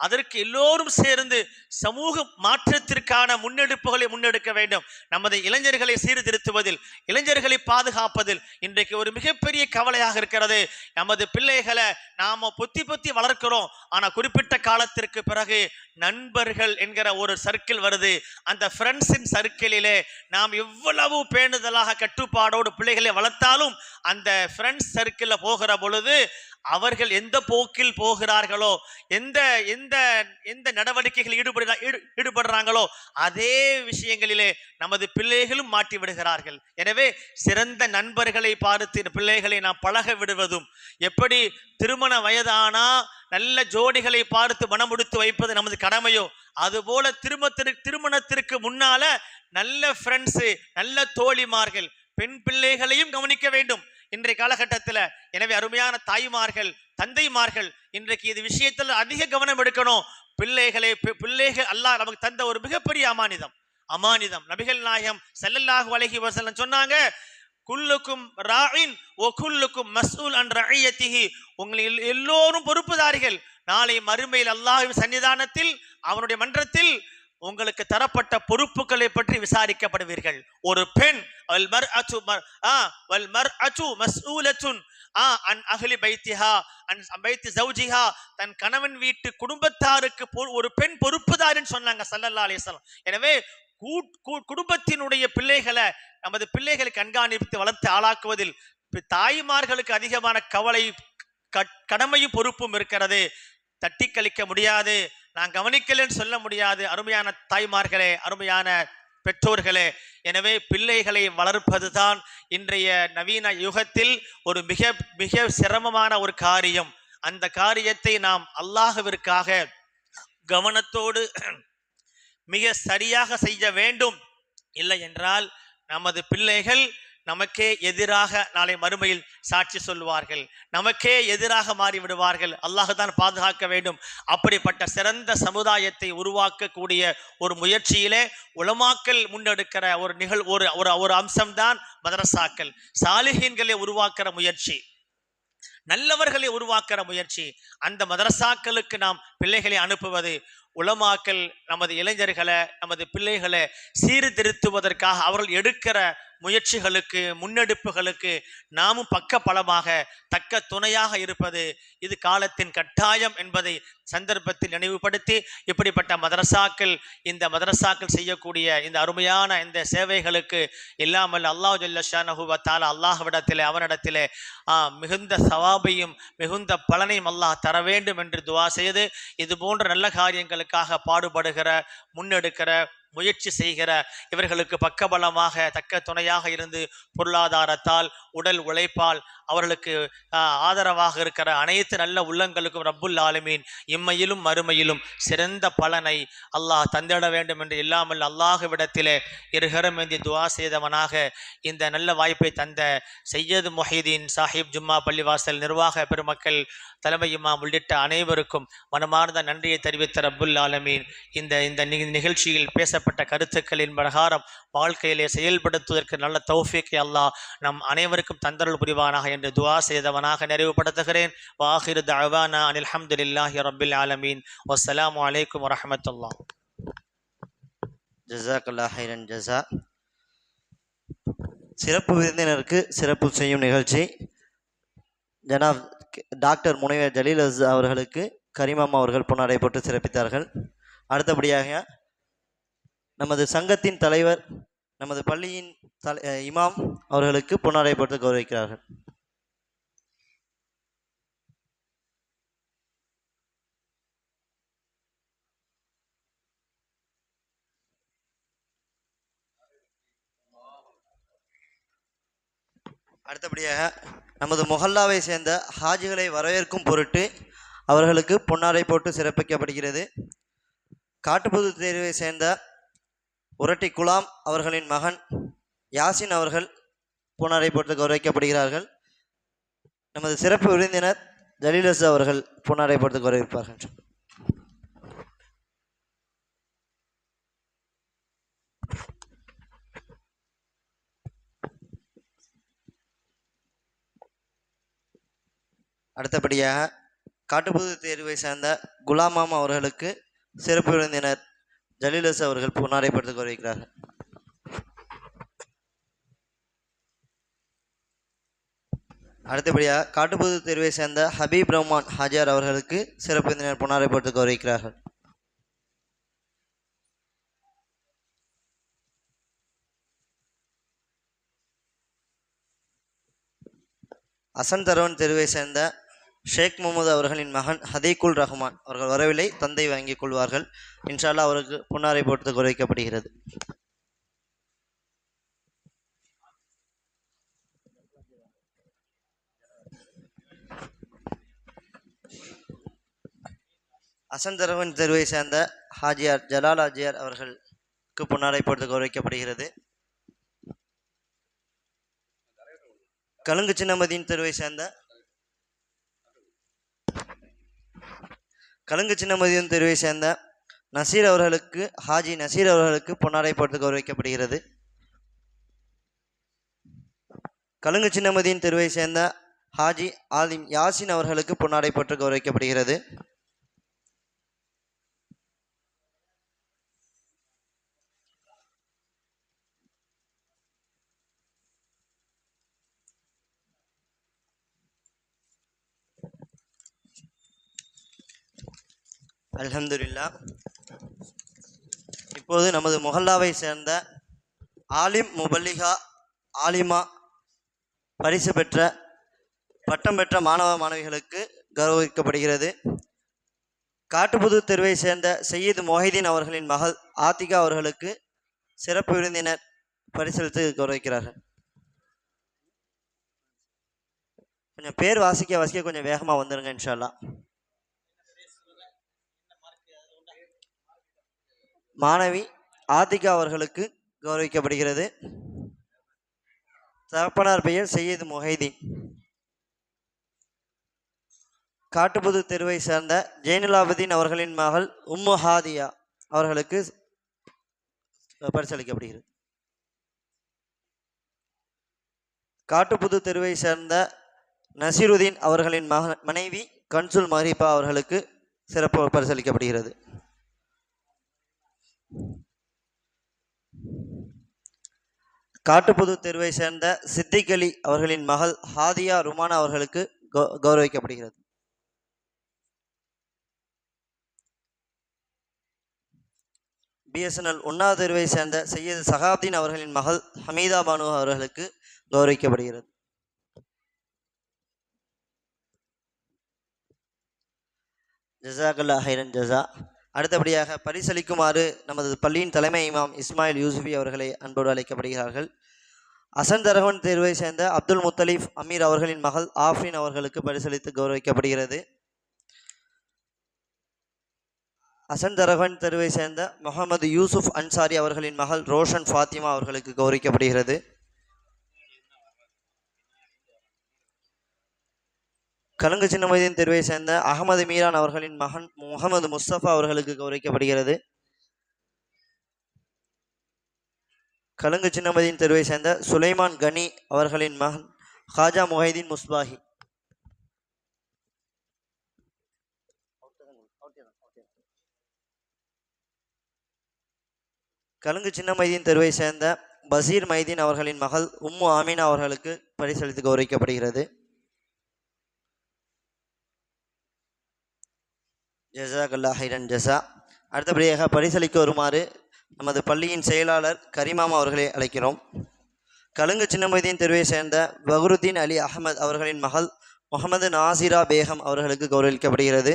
அதற்கு எல்லோரும் சேர்ந்து சமூக மாற்றத்திற்கான முன்னெடுப்புகளை முன்னெடுக்க வேண்டும். நமது இளைஞர்களை சீர்திருத்துவதில், இளைஞர்களை பாதுகாப்பதில் இன்றைக்கு ஒரு மிகப்பெரிய கவலையாக இருக்கிறது. நமது பிள்ளைகளை நாம பொத்தி வளர்க்கிறோம், ஆனா குறிப்பிட்ட காலத்திற்கு பிறகு நண்பர்கள் என்கிற ஒரு சர்க்கிள் வருது. அந்த ஃப்ரெண்ட்ஸின் சர்க்கிளிலே நாம் எவ்வளவு பேணுதலாக கட்டுப்பாடோடு பிள்ளைகளை வளர்த்தாலும் அந்த ஃப்ரெண்ட்ஸ் சர்க்கிளில் போகிற பொழுது அவர்கள் எந்த போக்கில் போகிறார்களோ, எந்த எந்த எந்த நடவடிக்கைகள் ஈடுபடுறாங்களோ அதே விஷயங்களிலே நமது பிள்ளைகளும் மாட்டி விடுகிறார்கள். எனவே சிறந்த நண்பர்களை பார்த்து பிள்ளைகளை நாம் பழக விடுவதும், எப்படி திருமண வயதானா நல்ல ஜோடிகளை பார்த்து மனமுடித்து வைப்பது நமது கடமையோ, அதுபோல திருமணத்திற்கு முன்னால நல்ல ஃப்ரெண்ட்ஸு, நல்ல தோழிமார்கள், பெண் பிள்ளைகளையும் கவனிக்க வேண்டும் இன்றைய காலகட்டத்தில். எனவே அருமையான தாய்மார்கள், தந்தைமார்கள் இன்றைக்கு இது விஷயத்தில் அதிக கவனம் எடுக்கணும். பிள்ளைகள் அல்லாஹ் நமக்கு தந்த ஒரு மிகப்பெரிய அமானிதம். நபிகள் நாயகம் ஸல்லல்லாஹு அலைஹி வஸல்லம் சொன்னாங்க, குல்லுக்கும் ராயின் வ குல்லுக்கும் மஸ்ஊல் அன் ரஇயத்திஹி, உங்களில் எல்லோரும் பொறுப்புதாரிகள். நாளை மறுமையில் அல்லாஹ்வின் சன்னிதானத்தில், அவனுடைய மன்றத்தில் உங்களுக்கு தரப்பட்ட பொறுப்புகளை பற்றி விசாரிக்கப்படுவீர்கள். ஒரு பெண் அன் அஹ்லி பைத்திஹா அன் பைத்தி ஜௌஜிஹா, தன் கணவன் வீட்டு குடும்பத்தாருக்கு ஒரு பெண் பொறுப்புதாரின்னு சொன்னாங்க ஸல்லல்லாஹு அலைஹி வஸல்லம். எனவே குடும்பத்தினுடைய பிள்ளைகளை, நமது பிள்ளைகளை கண்காணித்து வளர்த்து ஆளாக்குவதில் தாய்மார்களுக்கு அதிகமான கவலை, கடமையும் பொறுப்பும் இருக்கிறது. தட்டி கழிக்க முடியாது, நான் கவனிக்கலன்னு சொல்ல முடியாது. அருமையான தாய்மார்களே, அருமையான பெற்றோர்களே, எனவே பிள்ளைகளை வளர்ப்பதுதான் இன்றைய நவீன யுகத்தில் ஒரு மிக மிக சிரமமான ஒரு காரியம். அந்த காரியத்தை நாம் அல்லாஹ்விற்காக கவனத்தோடு மிக சரியாக செய்ய வேண்டும். இல்லை என்றால் நமது பிள்ளைகள் நமக்கே எதிராக நாளை மறுமையில் சாட்சி சொல்வார்கள், நமக்கே எதிராக மாறிவிடுவார்கள். அல்லாஹ் தான் பாதுகாக்க வேண்டும். அப்படிப்பட்ட சிறந்த சமுதாயத்தை உருவாக்கக்கூடிய ஒரு முயற்சியிலே உலமாக்கள் முன்னெடுக்கிற ஒரு அம்சம்தான் மதரசாக்கள். சாலிஹீன்களை உருவாக்குற முயற்சி, நல்லவர்களை உருவாக்குற முயற்சி. அந்த மதரசாக்களுக்கு நாம் பிள்ளைகளை அனுப்புவது, உலமாக்கள் நமது இளைஞர்களை, நமது பிள்ளைகளை சீர்திருத்துவதற்காக அவர்கள் எடுக்கிற முயற்சிகளுக்கு, முன்னெடுப்புகளுக்கு நாமும் பக்க பலமாக தக்க துணையாக இருப்பது இது காலத்தின் கட்டாயம் என்பதை சந்தர்ப்பத்தில் நினைவுபடுத்தி, இப்படிப்பட்ட மதரசாக்கள், இந்த மதரசாக்கள் செய்யக்கூடிய இந்த அருமையான இந்த சேவைகளுக்கு இல்லாமல் அல்லாஹ் ஜல்ல ஷானஹு வ தஆலா அல்லாஹ்விடத்திலே, அவனிடத்திலே மிகுந்த சவாபையும் மிகுந்த பலனையும் அல்லாஹ் தர வேண்டும் என்று துவா செய்து, இது போன்ற நல்ல காரியங்களுக்காக பாடுபடுகிற, முன்னெடுக்கிற, முயற்சி செய்கிற இவர்களுக்கு பக்கபலமாக தக்க துணையாக இருந்து பொருளாதாரத்தால், உடல் உழைப்பால் அவர்களுக்கு ஆதரவாக இருக்கிற அனைத்து நல்ல உள்ளங்களுக்கும் ரப்புல் ஆலமீன் இம்மையிலும் மறுமையிலும் சிறந்த பலனை அல்லாஹ் தந்திட வேண்டும் என்று இல்லாமல் அல்லாஹ்விடத்திலே இருகரம் ஏந்தி துவா செய்தவனாக இந்த நல்ல வாய்ப்பை தந்த சையது முஹிதீன் சாஹிப் ஜும்மா பள்ளிவாசல் நிர்வாக பெருமக்கள், தலைமை இமாம் உள்ளிட்ட அனைவருக்கும் மனமார்ந்த நன்றியை தெரிவித்த ரப்புல் ஆலமீன் இந்த நிகழ்ச்சியில் பேசப்பட்ட கருத்துக்களின் பிரகாரம் வாழ்க்கையிலே செயல்படுத்துவதற்கு நல்ல தௌஃபீக்கை அல்லாஹ் நம் அனைவருக்கும் தந்தருள் புரிவானாக என்று துஆ செய்தவனாக நிறைவுபடுத்துகிறேன். வாஹிரு தஅவானா அனில் ஹம்துலில்லாஹி ரப்பில் ஆலமீன். வஸ்ஸலாமு அலைக்கும் வரஹ்மத்துல்லாஹ். ஜஸாக்கல்லாஹ் ஹைரன் ஜஸா. சிறப்பு விருந்தினருக்கு சிறப்பு செய்யும் நிகழ்ச்சி. ஜனாப் டாக்டர் முனைவர் ஜலீல் அவர்களுக்கு கரிமாம் அவர்கள் பொன்னாடை போட்டு சிறப்பித்தார்கள். அடுத்தபடியாக நமது சங்கத்தின் தலைவர், நமது பள்ளியின் இமாம் அவர்களுக்கு பொன்னாடை போட்டு கௌரவிக்கிறார்கள். அடுத்தபடியாக நமது மொஹல்லாவை சேர்ந்த ஹாஜிகளை வரவேற்கும் பொருட்டு அவர்களுக்கு பொன்னாடை போட்டு சிறப்பிக்கப்படுகிறது. காட்டுப்புது தேர்வை சேர்ந்த உரட்டி குலாம் அவர்களின் மகன் யாசின் அவர்கள் பொன்னாடை போட்டு கௌரவிக்கப்படுகிறார்கள். நமது சிறப்பு விருந்தினர் ஜலீலஸ் அவர்கள் பொன்னாடை போட்டு கௌரவிப்பார்கள். அடுத்தபடியாக காட்டுப்புது தேர்வை சேர்ந்த குலாமாம் அவர்களுக்கு சிறப்பு விருந்தினர் ஜலீலஸ் அவர்கள் பொன்னாடை போட்டு கௌரவிக்கிறார்கள். அடுத்தபடியாக காட்டுப்புது தேர்வை சேர்ந்த ஹபீப் ரஹ்மான் ஹாஜியார் அவர்களுக்கு சிறப்பு விருந்தினர் பொன்னாடை போட்டு கௌரவிக்கிறார்கள். அசன் தரவன் தெருவை சேர்ந்த ஷேக் முகமது அவர்களின் மகன் ஹதீகுல் ரஹ்மான் அவர்கள் வரவில்லை, தந்தை வாங்கிக் கொள்வார்கள். இன்ஷா அல்லாஹ் அவருக்கு பொன்னாடை போட்டு கௌரவிக்கப்படுகிறது. அசன் தரவன் தெருவை சேர்ந்த ஹாஜியார் ஜலால் ஹாஜியார் அவர்களுக்கு பொன்னாடை போட்டு கௌரவிக்கப்படுகிறது. கலுங்கு சின்னமதியின் தெருவை சேர்ந்த நசீர் அவர்களுக்கு, ஹாஜி நசீர் அவர்களுக்கு பொன்னாடை போட்டு கௌரவிக்கப்படுகிறது. கலுங்கு சின்னமதியின் தெருவை சேர்ந்த ஹாஜி ஆலிம் யாசின் அவர்களுக்கு பொன்னாடை போட்டு கௌரவிக்கப்படுகிறது. அல்ஹம்துலில்லாஹ். இப்போது நமது முஹல்லாவை சேர்ந்த ஆலிம் முபல்லிகா ஆலிமா பரிசு பெற்ற பட்டம் பெற்ற மாணவ மாணவிகளுக்கு கௌரவிக்கப்படுகிறது. காட்டுப்புது தெருவை சேர்ந்த சையீத் மொஹிதீன் அவர்களின் மகள் ஆத்திகா அவர்களுக்கு சிறப்பு விருந்தினர் பரிசளித்து கௌரவிக்கிறார்கள். கொஞ்சம் பேர் வாசிக்க கொஞ்சம் வேகமாக வந்துருங்க இன்ஷா அல்லாஹ். மாணவி ஆத்திகா அவர்களுக்கு கௌரவிக்கப்படுகிறது. தகப்பனார் பெயர் சையீத் மொஹிதீன். காட்டுப்புது தெருவை சேர்ந்த ஜெயினுலாபுதீன் அவர்களின் மகள் உம்மு ஹாதியா அவர்களுக்கு பரிசளிக்கப்படுகிறது. காட்டுப்புது தெருவை சேர்ந்த நசீருதீன் அவர்களின் மனைவி கன்சுல் மஹரிபா அவர்களுக்கு சிறப்பு பரிசளிக்கப்படுகிறது. காட்டுப்புது தெருவை சேர்ந்த சித்திக் அலி அவர்களின் மகள் ஹாதியா ருமானா அவர்களுக்கு கௌரவிக்கப்படுகிறது. பிஎஸ்என்எல் ஒன்றாவது தெருவை சேர்ந்த சையது சகாப்தீன் அவர்களின் மகள் ஹமீதா பானு அவர்களுக்கு கௌரவிக்கப்படுகிறது. ஜஸாக்கல்லா ஹைரன் ஜஸா. அடுத்தபடியாக பரிசளிக்குமாறு நமது பள்ளியின் தலைமை இமாம் இஸ்மாயில் யூசுஃபி அவர்களை அன்போடு அழைக்கப்படுகிறார்கள். அசன் தரகவன் தேர்வை சேர்ந்த அப்துல் முத்தலீஃப் அமீர் அவர்களின் மகள் ஆஃப்ரின் அவர்களுக்கு பரிசளித்து கௌரவிக்கப்படுகிறது. அசன் தரகவன் தெருவை சேர்ந்த முகமது யூசுப் அன்சாரி அவர்களின் மகள் ரோஷன் ஃபாத்திமா அவர்களுக்கு கௌரவிக்கப்படுகிறது. கலுங்கு சின்னமொய்தீன் தெருவை சேர்ந்த அகமது மீரான் அவர்களின் மகன் முகமது முஸ்தபா அவர்களுக்கு கௌரவிக்கப்படுகிறது. கலுங்கு சின்னமொய்தீன் தெருவை சேர்ந்த சுலைமான் கனி அவர்களின் மகன் ஹாஜா முஹைதீன் முஸ்பாஹி. கலுங்கு சின்னமொய்தீன் தெருவை சேர்ந்த பசீர் மைதீன் அவர்களின் மகள் உம்மு ஆமினா அவர்களுக்கு பரிசளித்து கௌரவிக்கப்படுகிறது. ஜஸாக்கல்லா ஹைரன் ஜஸா. அடுத்தபடியாக பரிசளிக்க வருமாறு நமது பள்ளியின் செயலாளர் கரிமாம் அவர்களை அழைக்கிறோம். கலுங்கு சின்னமொய்தீன் தெருவை சேர்ந்த பஹருதீன் அலி அகமது அவர்களின் மகள் முகமது நாசிரா பேகம் அவர்களுக்கு கௌரவிக்கப்படுகிறது.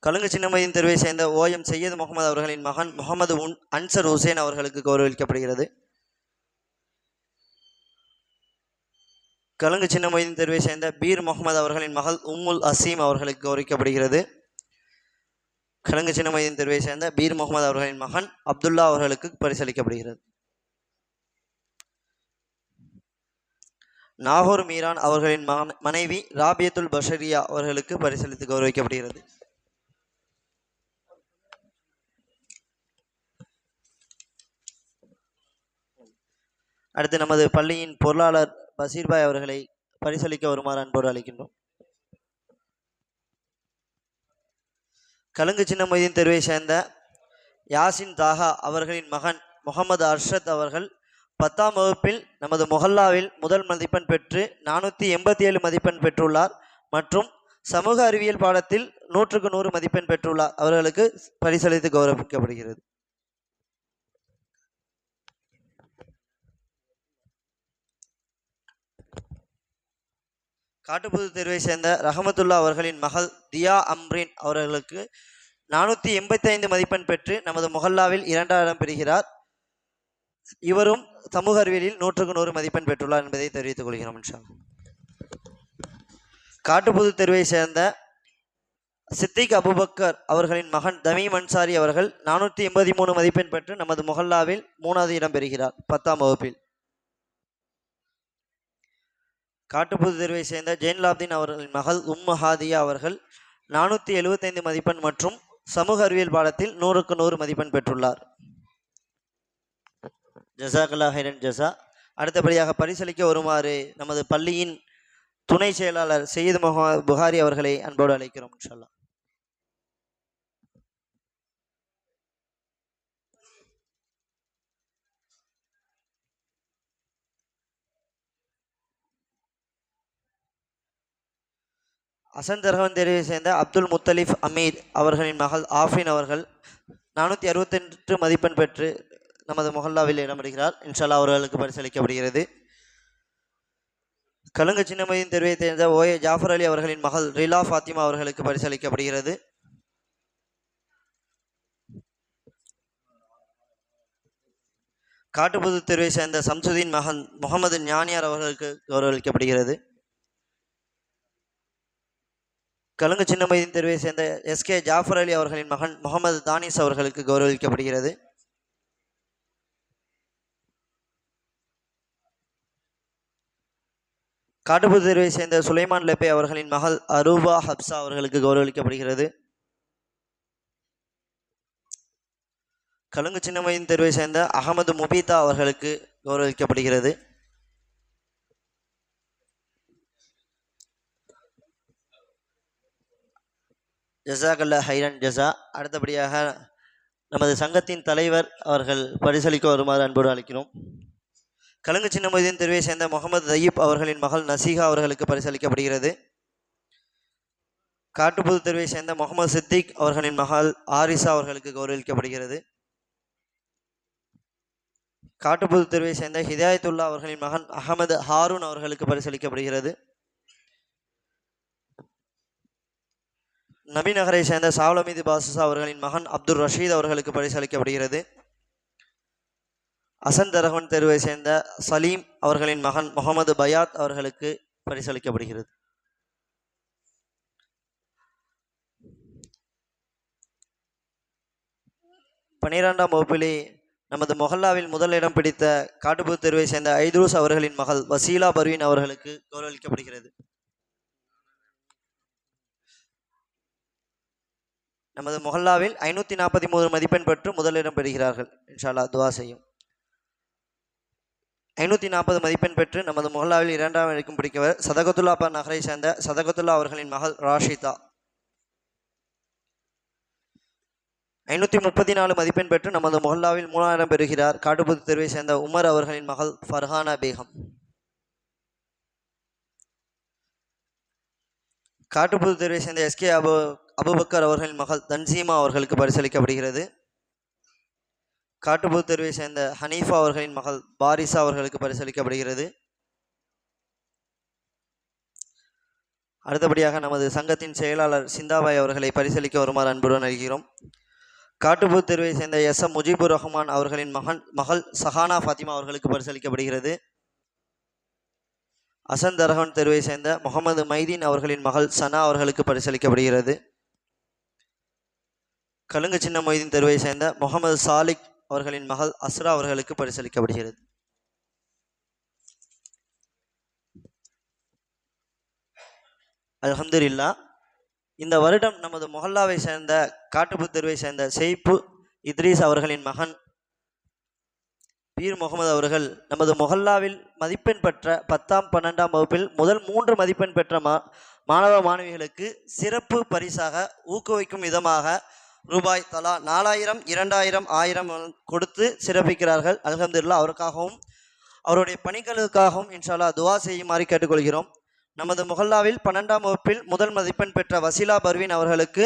கலுங்கு சின்னமொய்தீன் தெருவை சேர்ந்த ஓஎம் சையது முகமது அவர்களின் மகன் முகமது அன்சர் ஹுசேன் அவர்களுக்கு கௌரவிக்கப்படுகிறது. கலுங்கு சின்னமொய்தீன் தெருவை சேர்ந்த பீர் முகமது அவர்களின் மகள் உம்முல் அசீம் அவர்களுக்கு கௌரவிக்கப்படுகிறது. கலுங்கு சின்னமொய்தீன் தெருவை சேர்ந்த பீர் முகமது அவர்களின் மகன் அப்துல்லா அவர்களுக்கு பரிசளிக்கப்படுகிறது. நாகூர் மீரான் அவர்களின் மனைவி ராபியத்துல் பஷரியா அவர்களுக்கு பரிசளித்து கௌரவிக்கப்படுகிறது. அடுத்து நமது பள்ளியின் பொருளாளர் பசீர்பாய் அவர்களை பரிசளிக்க வருமாறு அன்போடு அழைக்கின்றோம். கலுங்கு சின்னமொய்தீன் தெருவை சேர்ந்த யாசின் தாகா அவர்களின் மகன் முகமது அர்ஷத் அவர்கள் 10ஆம் வகுப்பில் நமது மொஹல்லாவில் முதல் மதிப்பெண் பெற்று 487 மதிப்பெண் பெற்றுள்ளார் மற்றும் சமூக அறிவியல் பாடத்தில் 100க்கு 100 மதிப்பெண் பெற்றுள்ளார். அவர்களுக்கு பரிசளித்து கௌரவிக்கப்படுகிறது. காட்டுப்புது தெருவை சேர்ந்த ரஹமத்துல்லா அவர்களின் மகள் தியா அம்ரின் அவர்களுக்கு 485 மதிப்பெண் பெற்று நமது மொஹல்லாவில் 2ஆம் இடம் பெறுகிறார். இவரும் சமூக அறிவியலில் 100க்கு 100 மதிப்பெண் பெற்றுள்ளார் என்பதை தெரிவித்துக் கொள்கிறோம். இன்ஷா அல்லாஹ். காட்டுப்புது தெருவை சேர்ந்த சித்திக் அபுபக்கர் அவர்களின் மகன் தமீம் அன்சாரி அவர்கள் 483 மதிப்பெண் பெற்று நமது மொஹல்லாவில் 3வது இடம் பெறுகிறார் 10ஆம் வகுப்பில். காட்டுப்புது தெருவை சேர்ந்த ஜெயினுலாப்தீன் அவர்களின் மகள் உம்மு ஹாதியா அவர்கள் 475 மதிப்பெண் மற்றும் சமூக அறிவியல் பாடத்தில் 100க்கு 100 மதிப்பெண் பெற்றுள்ளார். ஜஸாக்கல்லா ஹைரன் ஜஸா. அடுத்தபடியாக பரிசளிக்க வருமாறு நமது பள்ளியின் துணை செயலாளர் சையீத் முகமது புகாரி அவர்களை அன்போடு அழைக்கிறோம். இன்ஷா அல்லாஹ். அசந்தரகன் தெருவை சேர்ந்த அப்துல் முத்தலிஃப் அமீத் அவர்களின் மகள் ஆஃபின் அவர்கள் 468 மதிப்பெண் பெற்று நமது மொஹல்லாவில் இடம்பெறுகிறார். இன்ஷால்லா அவர்களுக்கு பரிசளிக்கப்படுகிறது. கலுங்கு சின்னமையின் தெருவை சேர்ந்த ஓஏ ஜாஃபர் அலி அவர்களின் மகள் ரிலா ஃபாத்திமா அவர்களுக்கு பரிசளிக்கப்படுகிறது. காட்டுப்புது தெருவை சேர்ந்த சம்சுதீன் மகன் முகமது ஞானியார் அவர்களுக்கு கௌரவிக்கப்படுகிறது. கலுங்கு சின்னமையின் தெருவை சேர்ந்த எஸ்கே ஜாஃபர் அலி அவர்களின் மகன் முகமது தானிஸ் அவர்களுக்கு கௌரவிக்கப்படுகிறது. காட்டுப்புது தெருவை சேர்ந்த சுலைமான் லெப்பே அவர்களின் மகள் அரூபா ஹப்சா அவர்களுக்கு கௌரவிக்கப்படுகிறது. கலுங்கு சின்னமையின் தெருவை சேர்ந்த அகமது முபீதா அவர்களுக்கு கௌரவிக்கப்படுகிறது. ஜஸாகல்லா ஹைரன் ஜஸா. அடுத்தபடியாக நமது சங்கத்தின் தலைவர் அவர்கள் பரிசளிக்க வருமாறு அன்போடு அழைக்கிறோம். கலுங்கு சின்னமொய்தீன் தெருவை சேர்ந்த முகமது தயீப் அவர்களின் மகள் நசீகா அவர்களுக்கு பரிசளிக்கப்படுகிறது. காட்டுப்புது தெருவை சேர்ந்த முகமது சித்திக் அவர்களின் மகள் ஆரிசா அவர்களுக்கு கௌரவிக்கப்படுகிறது. காட்டுப்புது தெருவை சேர்ந்த ஹிதாயத்துல்லா அவர்களின் மகன் அகமது ஹாரூன் அவர்களுக்கு பரிசளிக்கப்படுகிறது. நபி நகரை சேர்ந்த சாவலமீது பாசுசா அவர்களின் மகன் அப்துல் ரஷீத் அவர்களுக்கு பரிசளிக்கப்படுகிறது. அசந்தரகன் தெருவை சேர்ந்த சலீம் அவர்களின் மகன் முகமது பயாத் அவர்களுக்கு பரிசளிக்கப்படுகிறது. பனிரெண்டாம் வகுப்பிலே நமது மொஹல்லாவில் முதலிடம் பிடித்த காட்டுப்புது தெருவை சேர்ந்த ஐத்ரூஸ் அவர்களின் மகள் வசீலா பர்வீன் அவர்களுக்கு கௌரவிக்கப்படுகிறது. நமது மொஹல்லாவில் 543 மதிப்பெண் பெற்று முதலிடம் பெறுகிறார்கள். இன்ஷா அல்லாஹ் துஆ செய்யும். 540 மதிப்பெண் பெற்று நமது மொஹல்லாவில் 2ஆம் இடக்கும் பிடிக்கவர் சதகத்துல்லா நகரை சேர்ந்த சதகத்துல்லா அவர்களின் மகள் ராஷிதா. 534 மதிப்பெண் பெற்று நமது மொஹல்லாவில் 3ஆம் இடம் பெறுகிறார் காட்டுப்புது தெருவை சேர்ந்த உமர் அவர்களின் மகள் ஃபர்ஹானா பேகம். காட்டுப்புது தெருவை சேர்ந்த எஸ்கே அபுபக்கர் அவர்களின் மகள் தன்சீமா அவர்களுக்கு பரிசளிக்கப்படுகிறது. காட்டுப்புது தெருவை சேர்ந்த ஹனீஃபா அவர்களின் மகள் பாரிசா அவர்களுக்கு பரிசளிக்கப்படுகிறது. அடுத்தபடியாக நமது சங்கத்தின் செயலாளர் சிந்தாபாய் அவர்களை பரிசளிக்க வருமாறு அன்புடன் அறிகிறோம். காட்டுப்புது தெருவை சேர்ந்த எஸ்.எம். முஜிபுர் ரஹ்மான் அவர்களின் மகள் சஹானா ஃபாத்திமா அவர்களுக்கு பரிசளிக்கப்படுகிறது. அசந்தரகன் தெருவை சேர்ந்த முகமது மைதீன் அவர்களின் மகள் சனா அவர்களுக்கு பரிசளிக்கப்படுகிறது. கலுங்கு சின்ன மொய்தீன் தெருவை சேர்ந்த முகமது சாலிக் அவர்களின் மகள் அஸ்ரா அவர்களுக்கு பரிசளிக்கப்படுகிறது. அல்ஹம்துலில்லாஹ். இந்த வருடம் நமது மொஹல்லாவை சேர்ந்த காட்டுப்புது தெருவை சேர்ந்த செய்ப்பு இத்ரீஸ் அவர்களின் மகன் பீர் முகமது அவர்கள் நமது மொஹல்லாவில் மதிப்பெண் பெற்ற 10ஆம் 12ஆம் வகுப்பில் முதல் 3 மதிப்பெண் பெற்ற மாணவ மாணவிகளுக்கு சிறப்பு பரிசாக ஊக்குவிக்கும் விதமாக ரூபாய் தலா 4000, 2000, 1000 கொடுத்து சிறப்பிக்கிறார்கள். அல்ஹம்துலில்லாஹ். அவருக்காகவும் அவருடைய பணிகளுக்காகவும் இன்ஷா அல்லாஹ் துஆ செய்யுமாறு கேட்டுக்கொள்கிறோம். நமது மொஹல்லாவில் 12ஆம் வகுப்பில் முதல் மதிப்பெண் பெற்ற வசீலா பர்வீன் அவர்களுக்கு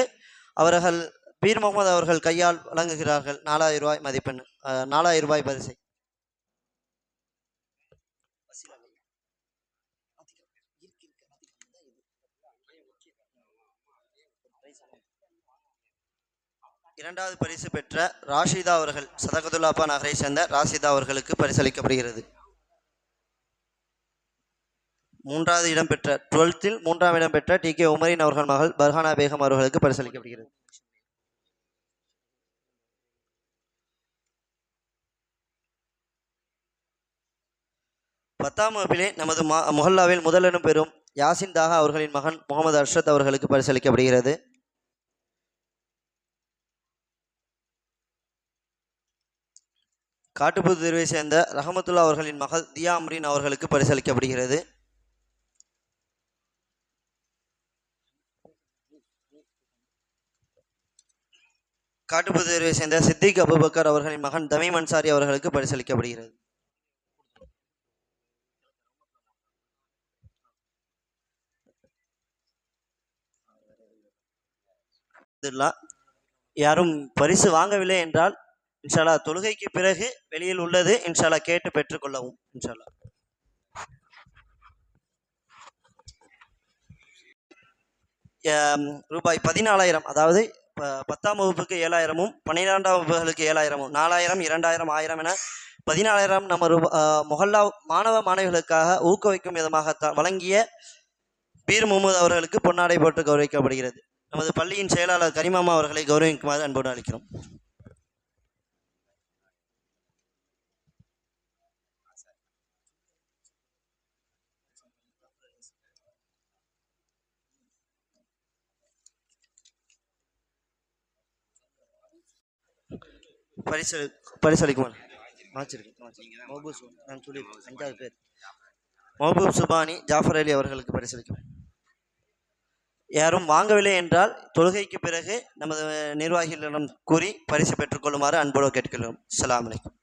அவர்கள் பீர் முகமது அவர்கள் கையால் வழங்குகிறார்கள் 4000 ரூபாய் மதிப்பெண் 4000 ரூபாய் பரிசை. இரண்டாவது பரிசு பெற்ற ராஷிதா அவர்கள் சதகத்துல்லாப்பா நகரை சேர்ந்த ராஷிதா அவர்களுக்கு பரிசளிக்கப்படுகிறது. 3வது இடம் பெற்ற 12ல் 3ஆம் இடம் பெற்ற டி.கே. உமரின் அவர்கள் மகள் பர்ஹானா பேகம் அவர்களுக்கு பரிசளிக்கப்படுகிறது. பத்தாம் வகுப்பிலே நமது மொஹல்லாவில் முதலிடம் பெறும் யாசின் தாகா அவர்களின் மகன் முகமது அர்ஷத் அவர்களுக்கு பரிசளிக்கப்படுகிறது. காட்டுப்புது தெருவை சேர்ந்த ரஹமத்துல்லா அவர்களின் மகள் தியா அம்ரீன் அவர்களுக்கு பரிசளிக்கப்படுகிறது. காட்டுப்புது தெருவை சேர்ந்த சித்திக் அபுபக்கர் அவர்களின் மகன் தமீம் அன்சாரி அவர்களுக்கு பரிசளிக்கப்படுகிறது. இதெல்லாம் யாரும் பரிசு வாங்கவில்லை என்றால் இன்ஷா அல்லாஹ் தொழுகைக்கு பிறகு வெளியில் உள்ளது இன்ஷா அல்லாஹ் கேட்டு பெற்றுக்கொள்ளவும் இன்ஷா அல்லாஹ். ரூபாய் 14,000, அதாவது 10ஆம் வகுப்புக்கு 7,000-உம் 12ஆம் வகுப்புகளுக்கு 7,000-உம் 4,000 2,000 1000 என 14,000 நம்ம மொஹல்லா மாணவ மாணவிகளுக்காக ஊக்குவிக்கும் விதமாக வழங்கிய பீர் முகமது அவர்களுக்கு பொன்னாடை போட்டு கௌரவிக்கப்படுகிறது. நமது பள்ளியின் செயலாளர் கரிமாமா அவர்களை கௌரவிக்குமாறு அன்போடு அளிக்கிறோம். பரிசளிக்குமாறு மஹபூப் சுபானி ஜாஃபர் அலி அவர்களுக்கு பரிசளிக்கும். யாரும் வாங்கவில்லை என்றால் தொழுகைக்கு பிறகு நமது நிர்வாகிகளிடம் கூறி பரிசு பெற்றுக்கொள்ளுமாறு அன்போடு கேட்கிறோம். அஸ்ஸலாமு அலைக்கும்.